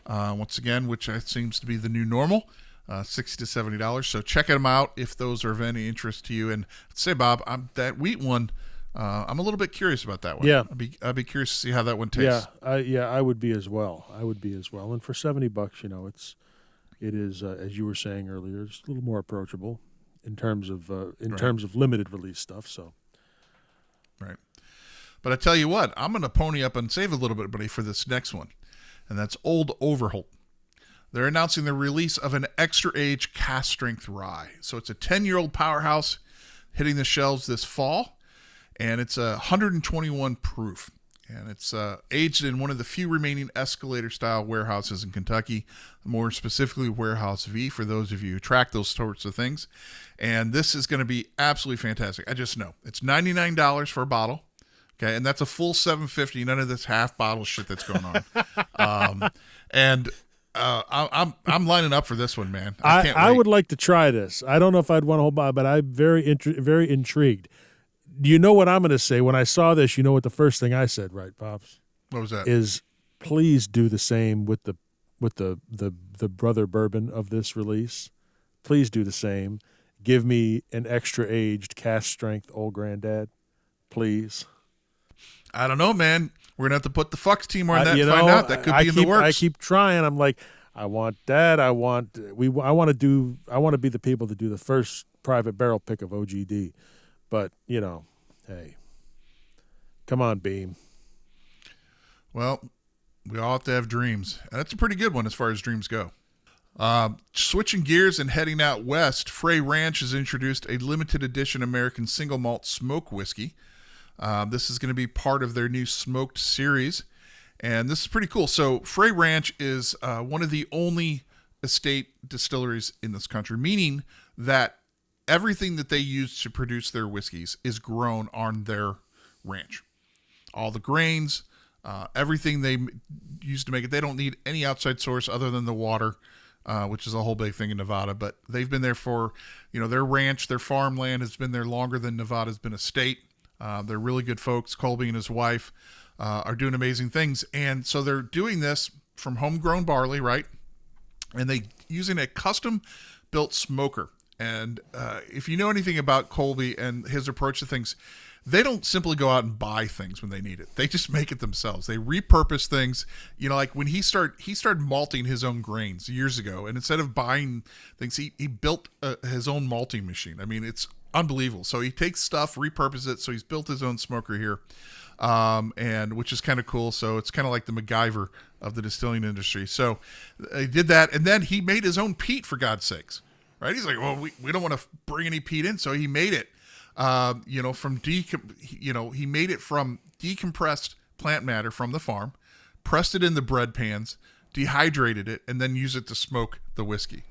Once again, which seems to be the new normal. $60 to $70. So check them out if those are of any interest to you. And say, Bob, that wheat one, I'm a little bit curious about that one. Yeah, I'd be curious to see how that one tastes. Yeah, I would be as well. And for $70, it is as you were saying earlier, it's a little more approachable in terms of terms of limited release stuff. So, right. But I tell you what, I'm going to pony up and save a little bit, buddy, for this next one, and that's Old Overholt. They're announcing the release of an extra-age cast-strength rye. So it's a 10-year-old powerhouse hitting the shelves this fall, and it's 121 proof. And it's aged in one of the few remaining escalator-style warehouses in Kentucky, more specifically Warehouse V, for those of you who track those sorts of things. And this is going to be absolutely fantastic. I just know. It's $99 for a bottle, okay? And that's a full $7.50, none of this half-bottle shit that's going on. I'm lining up for this one, man. I would like to try this. I don't know if I'd want to hold by, but I'm very intrigued. Do you know what I'm going to say when I saw this? You know what the first thing I said, right, Pops? What was that? Is please do the same with the brother bourbon of this release. Please do the same. Give me an extra aged cast strength Old Granddad, please. I don't know, man. We're gonna have to put the Fox team on that and find out. That could be in the works. I keep trying. I'm like, I want that. I want to be the people that do the first private barrel pick of OGD. But hey, come on, Beam. Well, we all have to have dreams, and that's a pretty good one as far as dreams go. Switching gears and heading out west, Frey Ranch has introduced a limited edition American single malt smoke whiskey. This is going to be part of their new smoked series, and this is pretty cool. So Frey Ranch is one of the only estate distilleries in this country, meaning that everything that they use to produce their whiskeys is grown on their ranch. All the grains, everything they use to make it, they don't need any outside source other than the water, which is a whole big thing in Nevada. But they've been there for, their ranch, their farmland has been there longer than Nevada's been a state. They're really good folks. Colby and his wife are doing amazing things. And so they're doing this from homegrown barley, right? And they using a custom-built smoker. And if you know anything about Colby and his approach to things, they don't simply go out and buy things when they need it. They just make it themselves. They repurpose things. Like when he started malting his own grains years ago, and instead of buying things, he built his own malting machine. I mean, it's unbelievable. So he takes stuff, repurposes it. So he's built his own smoker here, and which is kind of cool. So it's kind of like the MacGyver of the distilling industry. So he did that, and then he made his own peat, for God's sakes. Right? He's like, well, we don't want to bring any peat in, so he made it. He made it from decompressed plant matter from the farm, pressed it in the bread pans, dehydrated it, and then used it to smoke the whiskey.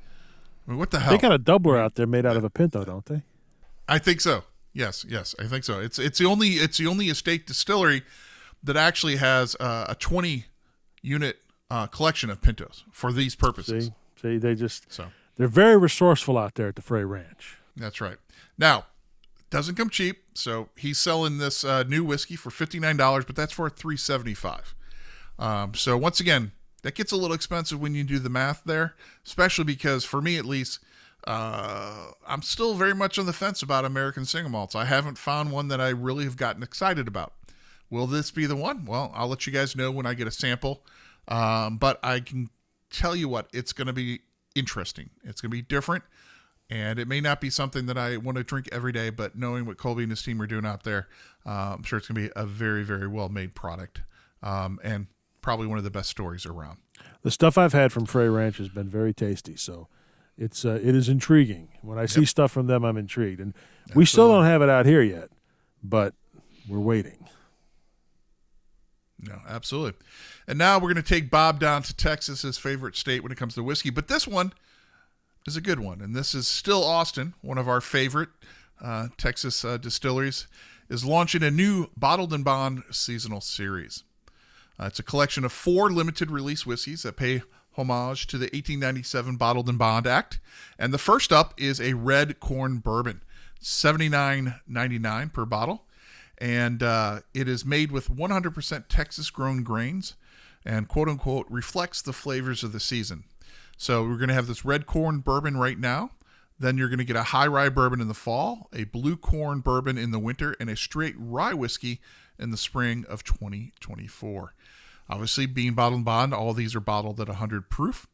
I mean, what the hell? They got a doubler out there made out of a Pinto, don't they? I think so. Yes, I think so. It's the only estate distillery that actually has a 20-unit collection of Pintos for these purposes. See, they're very resourceful out there at the Frey Ranch. That's right. Now, doesn't come cheap, so he's selling this new whiskey for $59, but that's for $375. So once again, that gets a little expensive when you do the math there, especially because for me at least, I'm still very much on the fence about American single malts. I haven't found one that I really have gotten excited about. Will this be the one? Well, I'll let you guys know when I get a sample. But I can tell you what, it's going to be interesting. It's going to be different. And it may not be something that I want to drink every day, but knowing what Colby and his team are doing out there, I'm sure it's going to be a very, very well-made product, and probably one of the best stories around. The stuff I've had from Frey Ranch has been very tasty, so it is intriguing. When I see stuff from them, I'm intrigued. And we still don't have it out here yet, but we're waiting. No, absolutely. And now we're going to take Bob down to Texas, his favorite state when it comes to whiskey, but this one is a good one, and this is Still Austin, one of our favorite Texas distilleries, is launching a new Bottled and Bond seasonal series. It's a collection of 4 limited release whiskeys that pay homage to the 1897 Bottled and Bond Act, and the first up is a red corn bourbon, $79.99 per bottle, and it is made with 100% Texas-grown grains and quote-unquote reflects the flavors of the season. So we're going to have this red corn bourbon right now. Then you're going to get a high rye bourbon in the fall, a blue corn bourbon in the winter, and a straight rye whiskey in the spring of 2024. Obviously, being Bottled and Bond, all these are bottled at 100 proof.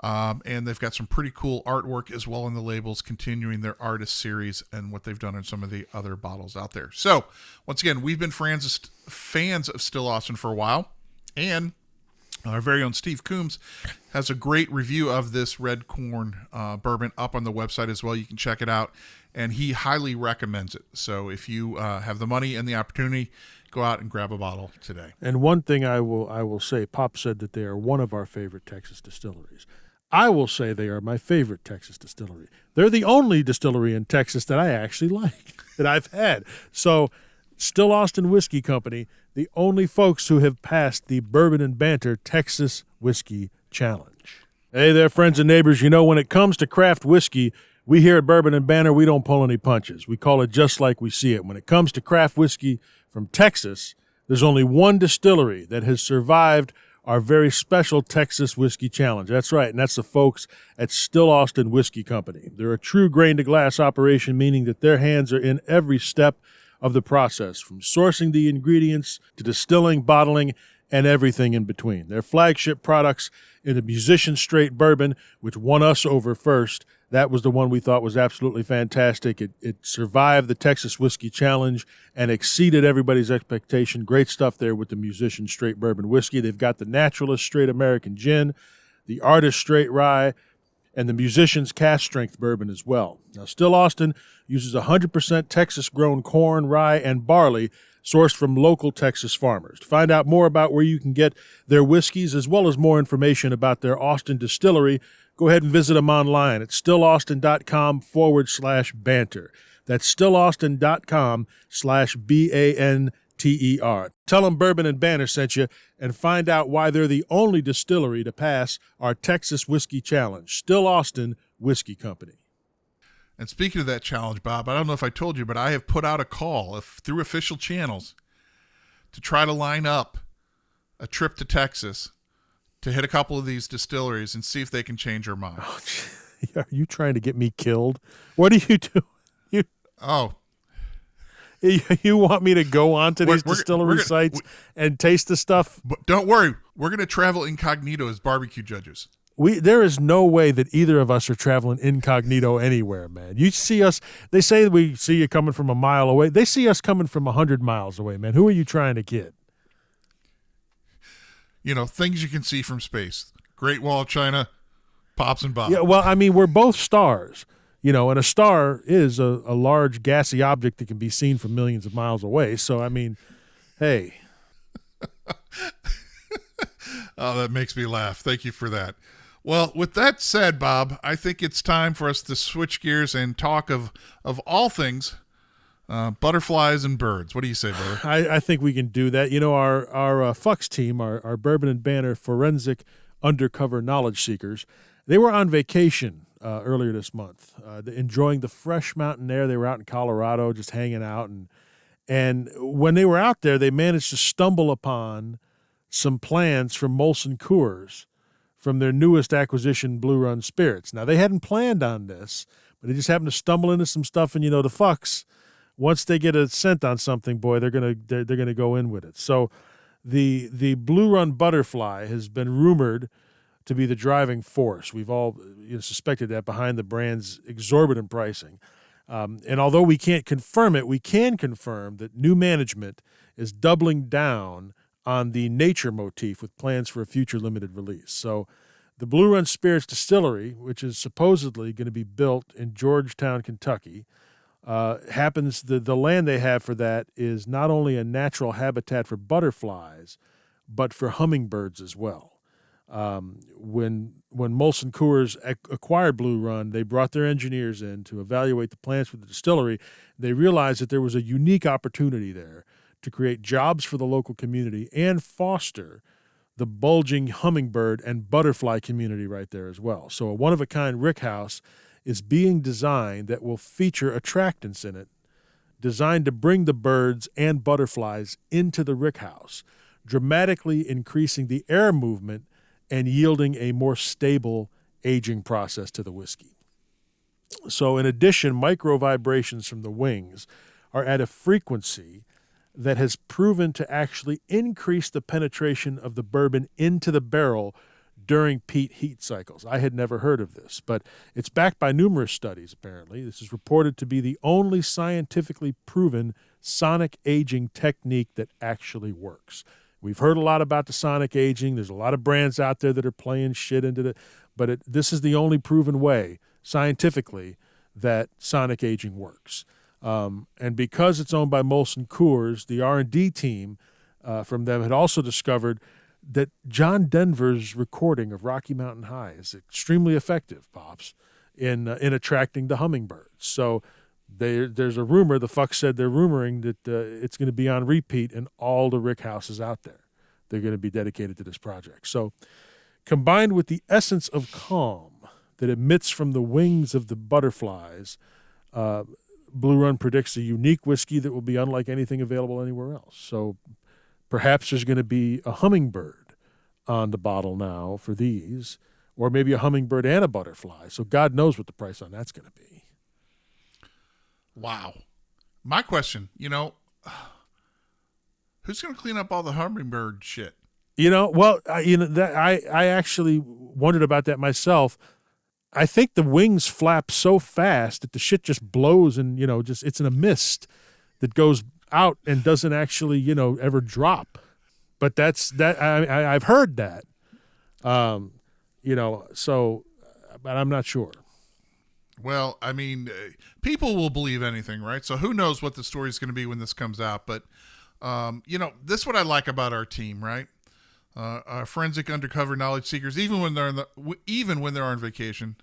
And they've got some pretty cool artwork as well on the labels, continuing their artist series and what they've done in some of the other bottles out there. So, once again, we've been fans of Still Austin for a while, and our very own Steve Coombs has a great review of this red corn bourbon up on the website as well. You can check it out, and he highly recommends it. So if you have the money and the opportunity, go out and grab a bottle today. And one thing I will say, Pop said that they are one of our favorite Texas distilleries. I will say they are my favorite Texas distillery. They're the only distillery in Texas that I actually like, that I've had. So Still Austin Whiskey Company, the only folks who have passed the Bourbon and Banter Texas Whiskey Challenge. Hey there, friends and neighbors. You know, when it comes to craft whiskey, we here at Bourbon and Banter, we don't pull any punches. We call it just like we see it. When it comes to craft whiskey from Texas, there's only one distillery that has survived our very special Texas Whiskey Challenge. That's right, and that's the folks at Still Austin Whiskey Company. They're a true grain-to-glass operation, meaning that their hands are in every step of the process, from sourcing the ingredients to distilling, bottling, and everything in between. Their flagship products in the Musician Straight Bourbon, which won us over first, that was the one we thought was absolutely fantastic. It survived the Texas Whiskey Challenge and exceeded everybody's expectation. Great stuff there with the Musician Straight Bourbon whiskey. They've got the Naturalist Straight American Gin, the Artist Straight Rye, and the Musician's Cast Strength Bourbon as well. Now, Still Austin uses 100% Texas-grown corn, rye, and barley sourced from local Texas farmers. To find out more about where you can get their whiskeys, as well as more information about their Austin distillery, go ahead and visit them online at stillaustin.com/banter. That's stillaustin.com/BANTER. Tell them Bourbon and Banter sent you, and find out why they're the only distillery to pass our Texas Whiskey Challenge. Still Austin Whiskey Company. And speaking of that challenge, Bob, I don't know if I told you, but I have put out a call through official channels to try to line up a trip to Texas to hit a couple of these distilleries and see if they can change our mind. Oh, are you trying to get me killed? What are you doing? You want me to go on to these distillery sites and taste the stuff? But don't worry. We're going to travel incognito as barbecue judges. There is no way that either of us are traveling incognito anywhere, man. You see us, they say we see you coming from a mile away. They see us coming from 100 miles away, man. Who are you trying to kid? Things you can see from space. Great Wall of China, Pops and Bob. Yeah, well, I mean, we're both stars, and a star is a large gassy object that can be seen from millions of miles away. So, I mean, hey. Oh, that makes me laugh. Thank you for that. Well, with that said, Bob, I think it's time for us to switch gears and talk of all things butterflies and birds. What do you say, brother? I think we can do that. Our Fox team, our Bourbon and Banter forensic undercover knowledge seekers, they were on vacation earlier this month, enjoying the fresh mountain air. They were out in Colorado just hanging out. And when they were out there, they managed to stumble upon some plans from Molson Coors from their newest acquisition, Blue Run Spirits. Now, they hadn't planned on this, but they just happened to stumble into some stuff. And, the Fox, once they get a scent on something, boy, they're gonna go in with it. So the Blue Run Butterfly has been rumored to be the driving force. We've all suspected that behind the brand's exorbitant pricing. And although we can't confirm it, we can confirm that new management is doubling down on the nature motif with plans for a future limited release. So the Blue Run Spirits Distillery, which is supposedly going to be built in Georgetown, Kentucky, the land they have for that is not only a natural habitat for butterflies, but for hummingbirds as well. When Molson Coors acquired Blue Run, they brought their engineers in to evaluate the plans for the distillery. They realized that there was a unique opportunity there to create jobs for the local community and foster the bulging hummingbird and butterfly community right there as well. So a one-of-a-kind rick house is being designed that will feature attractants in it, designed to bring the birds and butterflies into the rick house, dramatically increasing the air movement and yielding a more stable aging process to the whiskey. So in addition, micro vibrations from the wings are at a frequency that has proven to actually increase the penetration of the bourbon into the barrel during peat heat cycles. I had never heard of this, but it's backed by numerous studies, apparently. This is reported to be the only scientifically proven sonic aging technique that actually works. We've heard a lot about the sonic aging. There's a lot of brands out there that are playing shit into it, but this is the only proven way, scientifically, that sonic aging works. And because it's owned by Molson Coors, the R&D team from them had also discovered that John Denver's recording of Rocky Mountain High is extremely effective, Pops, in attracting the hummingbirds. So there's a rumor, the Fox said they're rumoring that it's going to be on repeat in all the rick houses out there. They're going to be dedicated to this project. So combined with the essence of calm that emits from the wings of the butterflies, Blue Run predicts a unique whiskey that will be unlike anything available anywhere else. So perhaps there's going to be a hummingbird on the bottle now for these, or maybe a hummingbird and a butterfly. So God knows what the price on that's going to be. Wow. My question, who's going to clean up all the hummingbird shit? I actually wondered about that myself. I think the wings flap so fast that the shit just blows and, it's in a mist that goes out and doesn't actually, ever drop. But I've heard that, but I'm not sure. Well, I mean, people will believe anything, right? So who knows what the story is going to be when this comes out. But, this is what I like about our team, right? Our forensic undercover knowledge seekers, even when they're on vacation,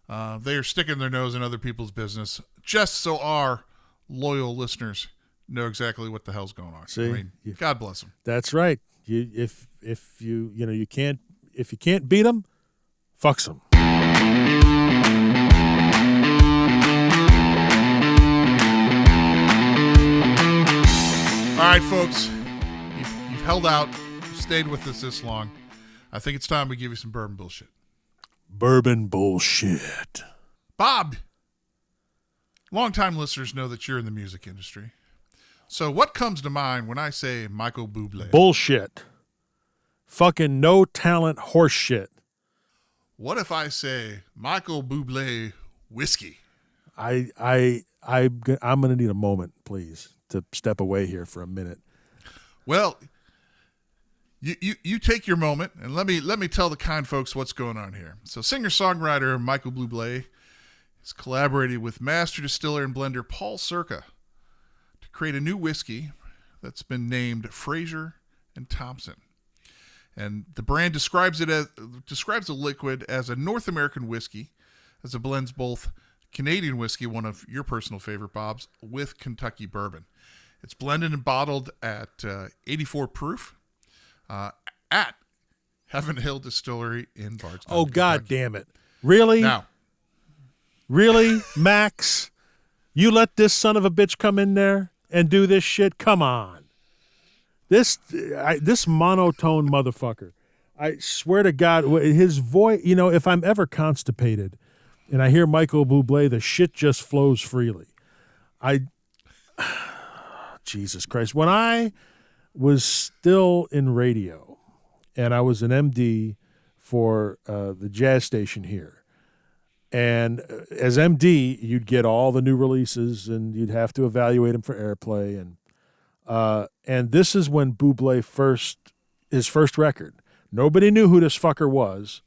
they are sticking their nose in other people's business just so our loyal listeners know exactly what the hell's going on. See, God bless them. That's right. If you can't beat them, fucks them. All right, folks, you've held out, stayed with us this long. I think it's time we give you some bourbon bullshit. Bourbon bullshit. Bob, longtime listeners know that you're in the music industry. So what comes to mind when I say Michael Bublé? Bullshit. Fucking no talent horse shit. What if I say Michael Bublé whiskey? I'm going to need a moment, please, to step away here for a minute. Well, you take your moment, and let me tell the kind folks what's going on here. So singer-songwriter Michael Bublé has collaborated with master distiller and blender Paul Circa to create a new whiskey that's been named Fraser and Thompson. And the brand describes the liquid as a North American whiskey, as it blends both Canadian whiskey, one of your personal favorite, Bob's, with Kentucky bourbon. It's blended and bottled at 84 proof at Heaven Hill Distillery in Bardstown. Oh, God damn it. Really? Now. Really, Max? You let this son of a bitch come in there and do this shit? Come on. This monotone motherfucker. I swear to God, his voice, if I'm ever constipated and I hear Michael Bublé, the shit just flows freely. Jesus Christ. When I was still in radio and I was an MD for the jazz station here, and as MD, you'd get all the new releases and you'd have to evaluate them for airplay. And this is when Bublé his first record. Nobody knew who this fucker was,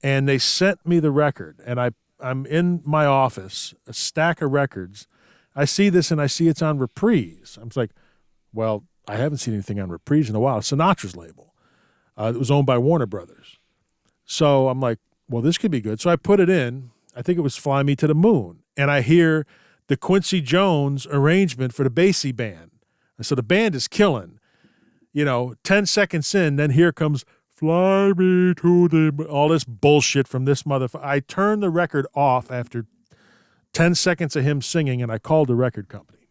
and they sent me the record. And I'm in my office, a stack of records. I see this, and I see it's on Reprise. I'm like, well, I haven't seen anything on Reprise in a while. Sinatra's label. It was owned by Warner Brothers. So I'm like, well, this could be good. So I put it in. I think it was Fly Me to the Moon. And I hear the Quincy Jones arrangement for the Basie band. And so the band is killing. 10 seconds in, then here comes Fly Me to the... all this bullshit from this motherfucker. I turned the record off after 10 seconds of him singing, and I called the record company.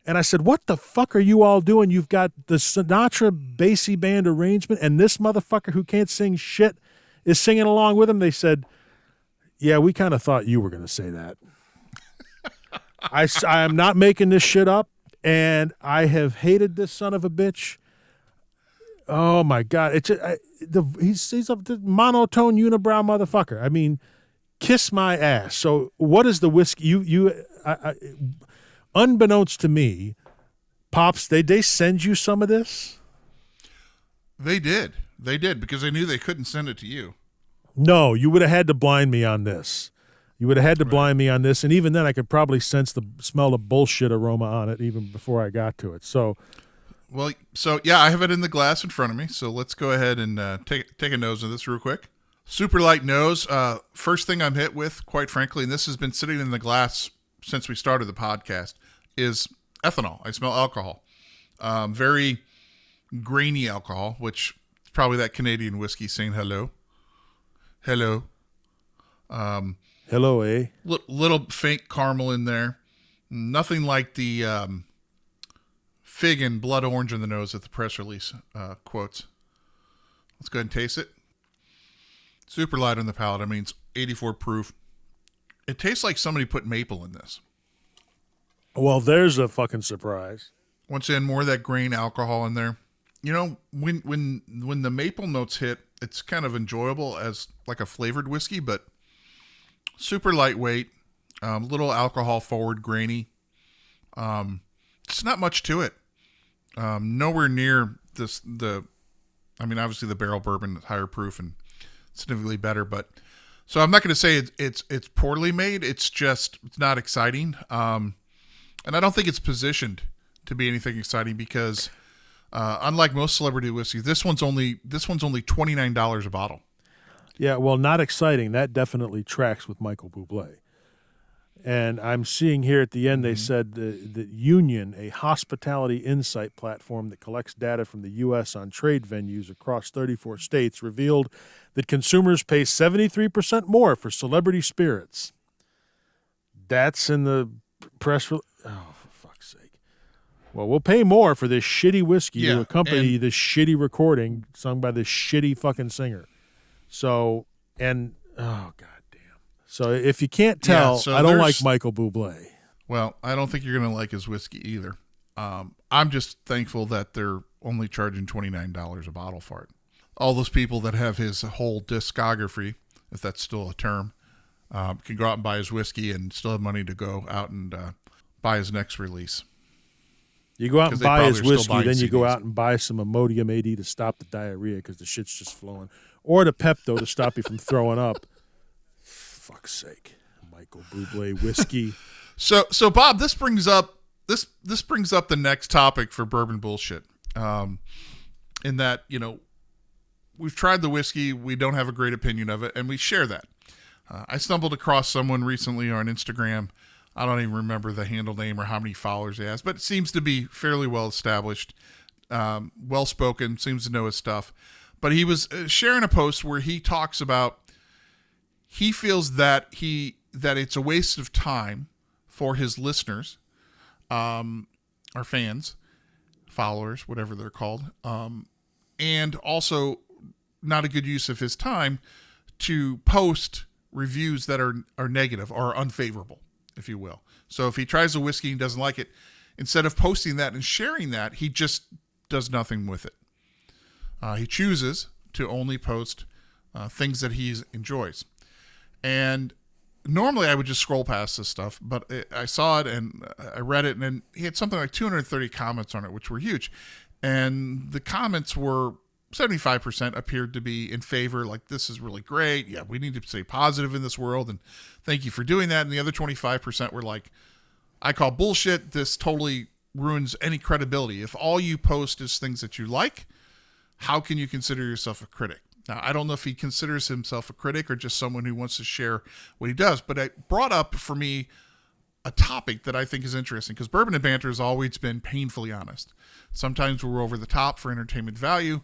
And I said, what the fuck are you all doing? You've got the Sinatra Basie band arrangement, and this motherfucker who can't sing shit is singing along with him. They said, yeah, we kind of thought you were going to say that. I am not making this shit up, and I have hated this son of a bitch. Oh, my God. He's a monotone unibrow motherfucker. I mean, kiss my ass. So what is the whiskey? Unbeknownst to me, Pops, they send you some of this? They did, because they knew they couldn't send it to you. No, you would have had to blind me on this. Blind me on this, and even then I could probably smell the bullshit aroma on it even before I got to it. So, yeah, I have it in the glass in front of me, so let's go ahead and take a nose of this real quick. Super light nose. First thing I'm hit with, quite frankly, and this has been sitting in the glass since we started the podcast, is ethanol. I smell alcohol. Very grainy alcohol, which is probably that Canadian whiskey saying hello. Hello. Hello, eh? Little faint caramel in there. Nothing like the fig and blood orange in the nose that the press release quotes. Let's go ahead and taste it. Super light on the palate. I mean, it's 84 proof. It tastes like somebody put maple in this. Well, there's a fucking surprise. Once again, more of that grain alcohol in there. When the maple notes hit, it's kind of enjoyable as like a flavored whiskey, but super lightweight, little alcohol forward, grainy. It's not much to it. Nowhere near obviously the barrel bourbon is higher proof and significantly better, but so I'm not going to say it's poorly made. It's not exciting. And I don't think it's positioned to be anything exciting because unlike most celebrity whiskeys, this one's only $29 a bottle. Yeah, well, not exciting. That definitely tracks with Michael Bublé. And I'm seeing here at the end, they said the Union, a hospitality insight platform that collects data from the U.S. on trade venues across 34 states, revealed that consumers pay 73% more for celebrity spirits. That's in the press release. Oh, for fuck's sake. Well, we'll pay more for this shitty whiskey to accompany this shitty recording sung by this shitty fucking singer. So, oh, God damn. So if you can't tell, I don't like Michael Bublé. Well, I don't think you're going to like his whiskey either. I'm just thankful that they're only charging $29 a bottle for it. All those people that have his whole discography, if that's still a term, can go out and buy his whiskey and still have money to go out and buy his next release. You go out and buy his whiskey, then you CDs. go out and buy some Imodium AD to stop the diarrhea because the shit's just flowing, or the Pepto to stop you from throwing up. Fuck's sake, Michael Bublé whiskey. So Bob, this brings up the next topic for bourbon bullshit. In that, we've tried the whiskey, we don't have a great opinion of it, and we share that. I stumbled across someone recently on Instagram. I don't even remember the handle name or how many followers he has, but it seems to be fairly well established, well spoken, seems to know his stuff. But he was sharing a post where he talks about he feels that it's a waste of time for his listeners, our fans, followers, whatever they're called, and also not a good use of his time to post reviews that are negative or unfavorable, if you will. So if he tries a whiskey and doesn't like it, instead of posting that and sharing that, he just does nothing with it. He chooses to only post things that he enjoys. And normally I would just scroll past this stuff, but I saw it and I read it, and then he had something like 230 comments on it, which were huge. And the comments were 75% appeared to be in favor, like, this is really great. Yeah, we need to stay positive in this world, and thank you for doing that. And the other 25% were like, I call bullshit. This totally ruins any credibility. If all you post is things that you like, how can you consider yourself a critic? Now, I don't know if he considers himself a critic or just someone who wants to share what he does, but it brought up for me a topic that I think is interesting, because Bourbon and Banter has always been painfully honest. Sometimes we're over the top for entertainment value,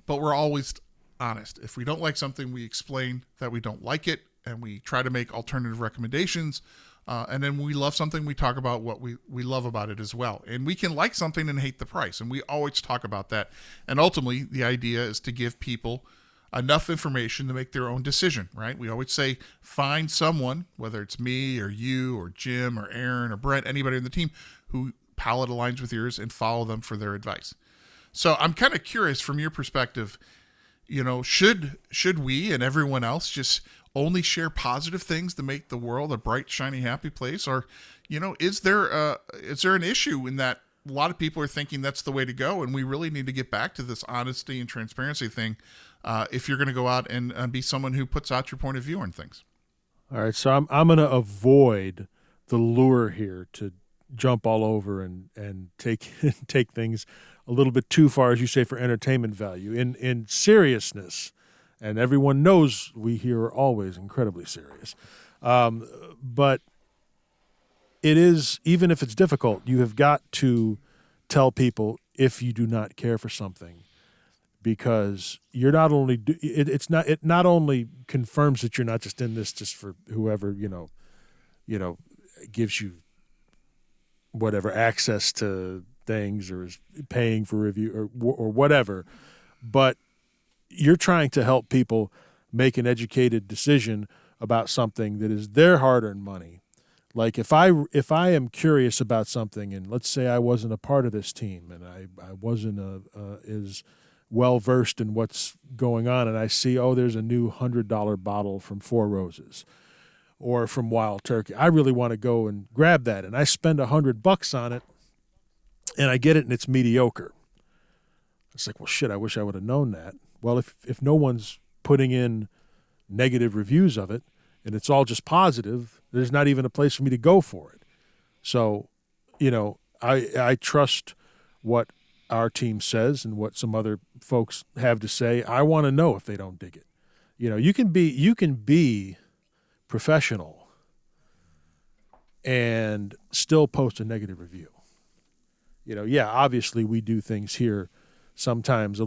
but we're always honest. If we don't like something, we explain that we don't like it, and we try to make alternative recommendations. And then we love something, we talk about what we love about it as well. And we can like something and hate the price, and we always talk about that. And ultimately, the idea is to give people enough information to make their own decision, right? We always say, find someone, whether it's me or you or Jim or Aaron or Brent, anybody on the team who palate aligns with yours, and follow them for their advice. So I'm kind of curious from your perspective, should we and everyone else just only share positive things to make the world a bright, shiny, happy place? Or, is there an issue in that a lot of people are thinking that's the way to go, and we really need to get back to this honesty and transparency thing if you're going to go out and be someone who puts out your point of view on things? All right, so I'm going to avoid the lure here to jump all over and take take things a little bit too far, as you say, for entertainment value. In seriousness, and everyone knows we here are always incredibly serious, but it is, even if it's difficult, you have got to tell people if you do not care for something, because you're not only it not only confirms that you're not just in this just for whoever gives you whatever access to things or is paying for review or whatever, but you're trying to help people make an educated decision about something that is their hard-earned money. Like if I am curious about something, and let's say I wasn't a part of this team and I wasn't as well versed in what's going on, and I see, there's a new $100 bottle from Four Roses or from Wild Turkey. I really want to go and grab that, and I spend $100 on it, and I get it, and it's mediocre. It's like, well, shit, I wish I would have known that. Well, if no one's putting in negative reviews of it, and it's all just positive, there's not even a place for me to go for it. So, I trust what our team says and what some other folks have to say. I want to know if they don't dig it. You can be professional and still post a negative review. Obviously we do things here sometimes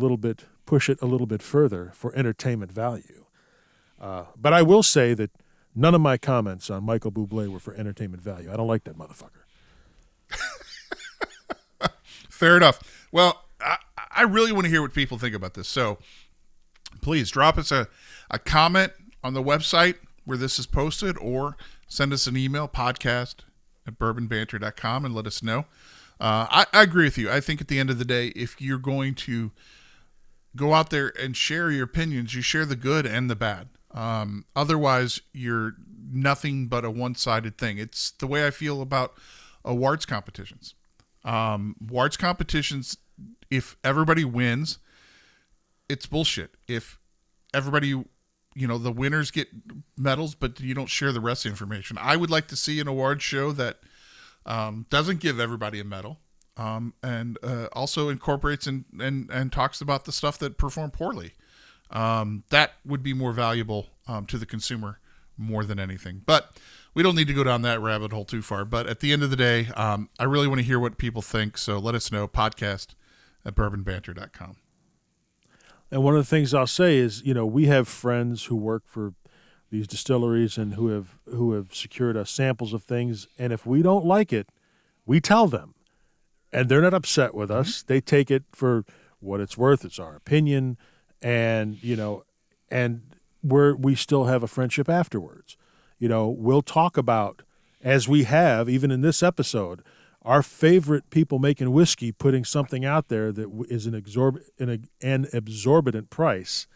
push it a little bit further for entertainment value. But I will say that none of my comments on Michael Bublé were for entertainment value. I don't like that motherfucker. Fair enough. Well, I really want to hear what people think about this. So please drop us a comment on the website where this is posted, or send us an email, podcast@bourbonandbanter.com. at bourbonbanter.com and let us know. I agree with you. I think at the end of the day, if you're going to go out there and share your opinions, you share the good and the bad. Otherwise, you're nothing but a one-sided thing. It's the way I feel about awards competitions. Awards competitions, if everybody wins, it's bullshit. If everybody, the winners get medals, but you don't share the rest of the information. I would like to see an award show that doesn't give everybody a medal, and also incorporates and talks about the stuff that performed poorly. That would be more valuable to the consumer more than anything. But we don't need to go down that rabbit hole too far. But at the end of the day, I really want to hear what people think. So let us know, podcast at bourbonbanter.com. And one of the things I'll say is, we have friends who work for these distilleries and who have secured us samples of things. And if we don't like it, we tell them. And they're not upset with us. They take it for what it's worth. It's our opinion. And, we still have a friendship afterwards. We'll talk about, as we have, even in this episode, our favorite people making whiskey putting something out there that is an exorbitant price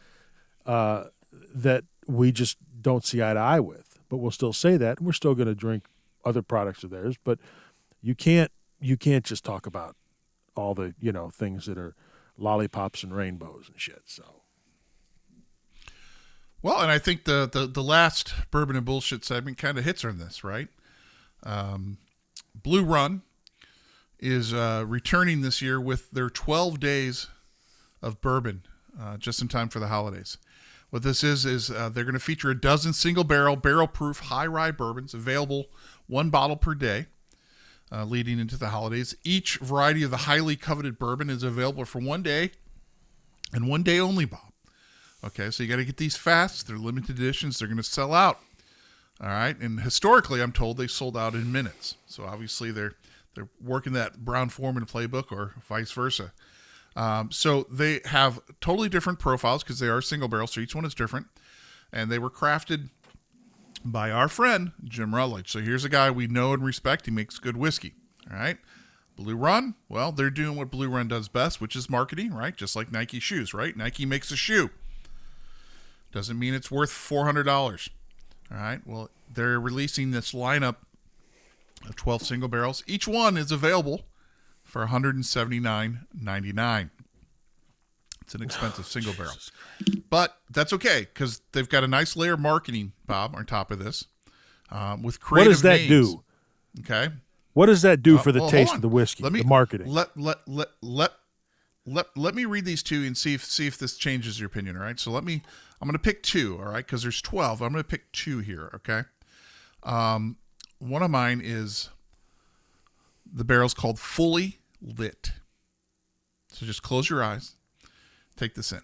that we just don't see eye to eye with. But we'll still say that, and we're still going to drink other products of theirs. But you can't just talk about all the things that are lollipops and rainbows and shit. So. Well, and I think the last Bourbon and Bullshit segment kind of hits on this, right? Blue Run is returning this year with their 12 days of bourbon, just in time for the holidays. What this is they're going to feature a dozen single barrel-proof high rye bourbons, available 1 bottle per day, leading into the holidays. Each variety of the highly coveted bourbon is available for 1 day, and 1 day only, Bob. Okay, so you got to get these fast. They're limited editions. They're going to sell out. All right, and historically, I'm told they sold out in minutes. So obviously, they're working that Brown-Forman playbook, or vice versa. So they have totally different profiles because they are single barrel, so each one is different. And they were crafted by our friend, Jim Rutledge. So here's a guy we know and respect. He makes good whiskey. All right, Blue Run, well, they're doing what Blue Run does best, which is marketing, right? Just like Nike shoes, right? Nike makes a shoe. Doesn't mean it's worth $400. All right. Well, they're releasing this lineup of 12 single barrels. Each one is available for $179.99. It's an expensive single barrel. But that's okay because they've got a nice layer of marketing, Bob, on top of this with creative names. What does that do? Okay. What does that do for the taste of the whiskey, the marketing? Let me read these two and see if this changes your opinion, all right? So I'm going to pick two, all right, because there's 12. I'm going to pick two here, okay? One of mine is the barrel's called Fully Lit. So just close your eyes. Take this in.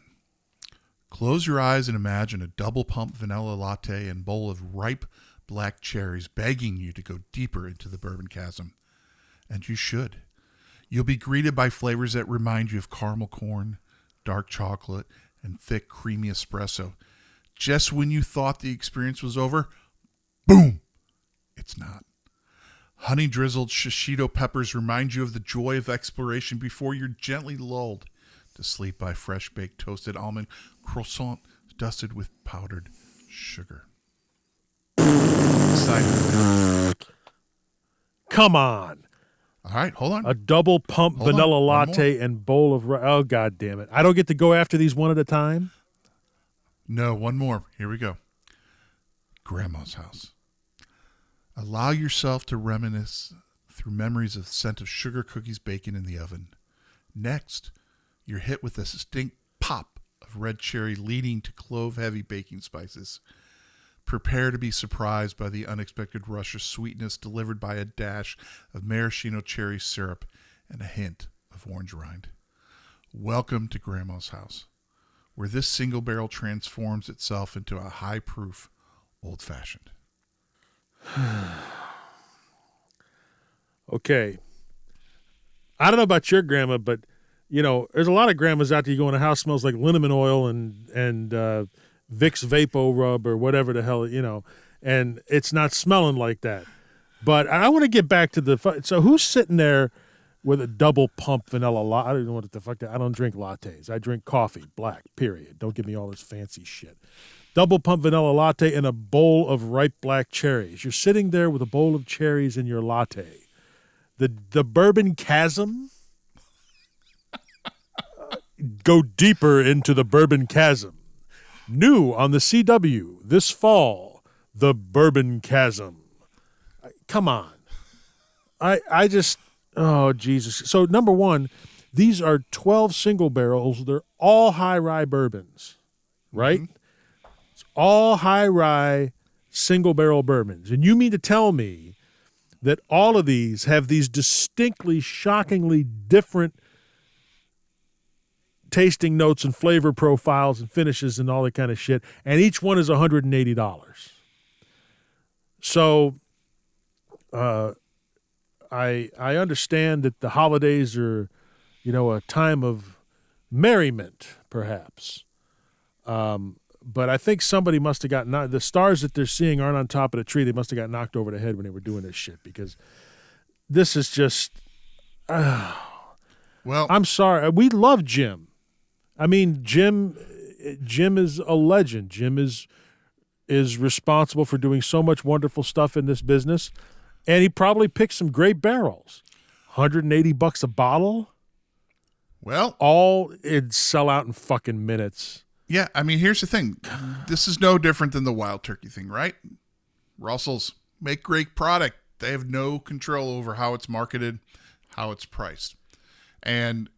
Close your eyes and imagine a double pump vanilla latte and bowl of ripe black cherries begging you to go deeper into the bourbon chasm. And you should. You'll be greeted by flavors that remind you of caramel corn, dark chocolate, and thick, creamy espresso. Just when you thought the experience was over, boom, it's not. Honey-drizzled shishito peppers remind you of the joy of exploration before you're gently lulled to sleep by fresh-baked toasted almond croissant dusted with powdered sugar. Excited. Come on. All right, hold on. A double pump vanilla latte and bowl of oh, God damn it. I don't get to go after these one at a time? No, one more. Here we go. Grandma's house. Allow yourself to reminisce through memories of the scent of sugar cookies baking in the oven. Next, you're hit with a distinct pop of red cherry leading to clove-heavy baking spices. Prepare to be surprised by the unexpected rush of sweetness delivered by a dash of maraschino cherry syrup and a hint of orange rind. Welcome to Grandma's house, where this single barrel transforms itself into a high-proof old-fashioned. Okay. I don't know about your grandma, but, there's a lot of grandmas out there. You go in a house, smells like liniment oil and Vicks Vapo Rub or whatever the hell, and it's not smelling like that. But I want to get back to so who's sitting there with a double pump vanilla latte? I don't know what the fuck I don't drink lattes. I drink coffee, black, period. Don't give me all this fancy shit. Double pump vanilla latte and a bowl of ripe black cherries. You're sitting there with a bowl of cherries in your latte. The bourbon chasm? Go deeper into the bourbon chasm. New on the CW this fall, the bourbon chasm. Come on. I just, oh, Jesus. So, number one, these are 12 single barrels. They're all high rye bourbons, right? Mm-hmm. It's all high rye single barrel bourbons. And you mean to tell me that all of these have these distinctly, shockingly different tasting notes and flavor profiles and finishes and all that kind of shit, and each one is $180. So, I understand that the holidays are, a time of merriment, perhaps. But I think somebody must have gotten the stars that they're seeing aren't on top of the tree. They must have got knocked over the head when they were doing this shit, because this is just. Well, I'm sorry. We love Jim. I mean, Jim is a legend. Jim is responsible for doing so much wonderful stuff in this business, and he probably picked some great barrels. $180 a bottle. Well, it'd sell out in fucking minutes. Yeah, I mean, here's the thing. This is no different than the Wild Turkey thing, right? Russells make great product. They have no control over how it's marketed, how it's priced. And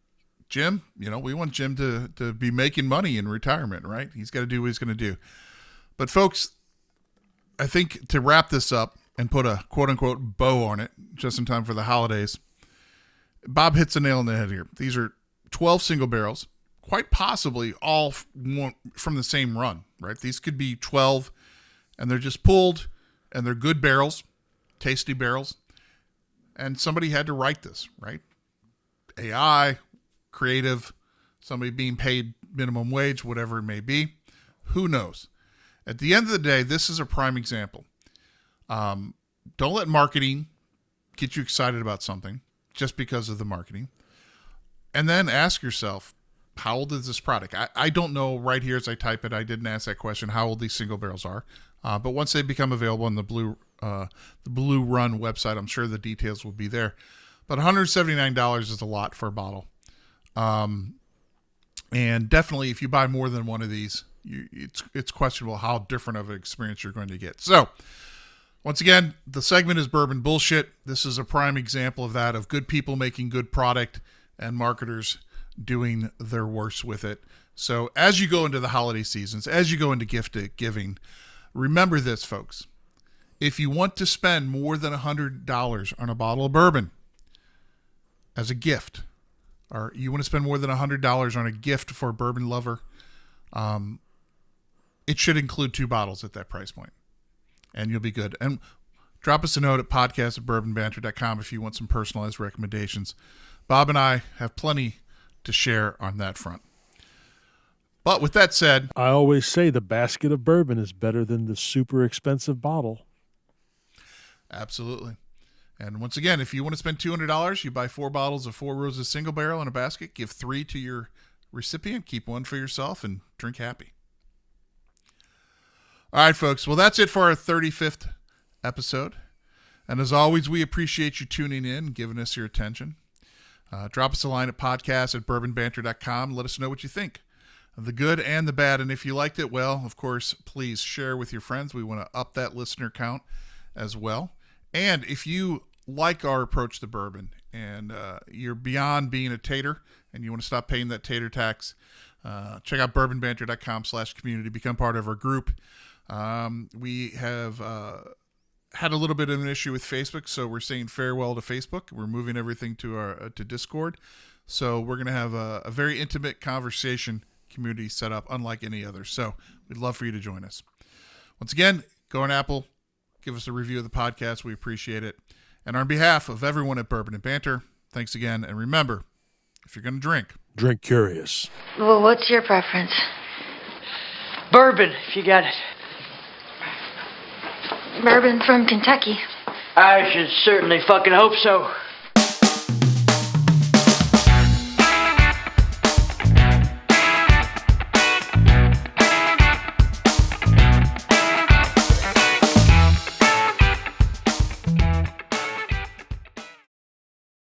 Jim, we want Jim to be making money in retirement, right? He's got to do what he's going to do. But folks, I think to wrap this up and put a quote-unquote bow on it, just in time for the holidays, Bob hits the nail on the head here. These are 12 single barrels, quite possibly all from the same run, right? These could be 12, and they're just pulled, and they're good barrels, tasty barrels, and somebody had to write this, right? AI, creative, somebody being paid minimum wage, whatever it may be. Who knows? At the end of the day, this is a prime example. Don't let marketing get you excited about something just because of the marketing. And then ask yourself, how old is this product? I don't know right here as I type it. I didn't ask that question, how old these single barrels are. But once they become available on the Blue Run website, I'm sure the details will be there. But $179 is a lot for a bottle. And definitely if you buy more than one of these, it's questionable how different of an experience you're going to get. So once again, the segment is Bourbon Bullshit. This is a prime example of that, of good people making good product and marketers doing their worst with it. So as you go into the holiday seasons, as you go into gift giving, remember this, folks. If you want to spend more than $100 on a bottle of bourbon as a gift, or you want to spend more than $100 on a gift for a bourbon lover, it should include 2 bottles at that price point, and you'll be good. And drop us a note at podcast@bourbonbanter.com if you want some personalized recommendations. Bob and I have plenty to share on that front. But with that said, I always say the basket of bourbon is better than the super expensive bottle. Absolutely. And once again, if you want to spend $200, you buy 4 bottles of Four Roses single barrel in a basket, give 3 to your recipient, keep 1 for yourself, and drink happy. All right, folks. Well, that's it for our 35th episode. And as always, we appreciate you tuning in and giving us your attention. Drop us a line at podcast@bourbonbanter.com. Let us know what you think, the good and the bad. And if you liked it, well, of course, please share with your friends. We want to up that listener count as well. And if you like our approach to bourbon and you're beyond being a tater and you want to stop paying that tater tax, check out bourbonbanter.com/community. Become part of our group. We have had a little bit of an issue with Facebook, so we're saying farewell to Facebook. We're moving everything to Discord. So we're going to have a very intimate conversation community set up, unlike any other. So we'd love for you to join us. Once again, go on Apple, give us a review of the podcast. We appreciate it. And on behalf of everyone at Bourbon and Banter, thanks again. And remember, if you're going to drink, drink curious. Well, what's your preference? Bourbon, if you got it. Bourbon from Kentucky. I should certainly fucking hope so.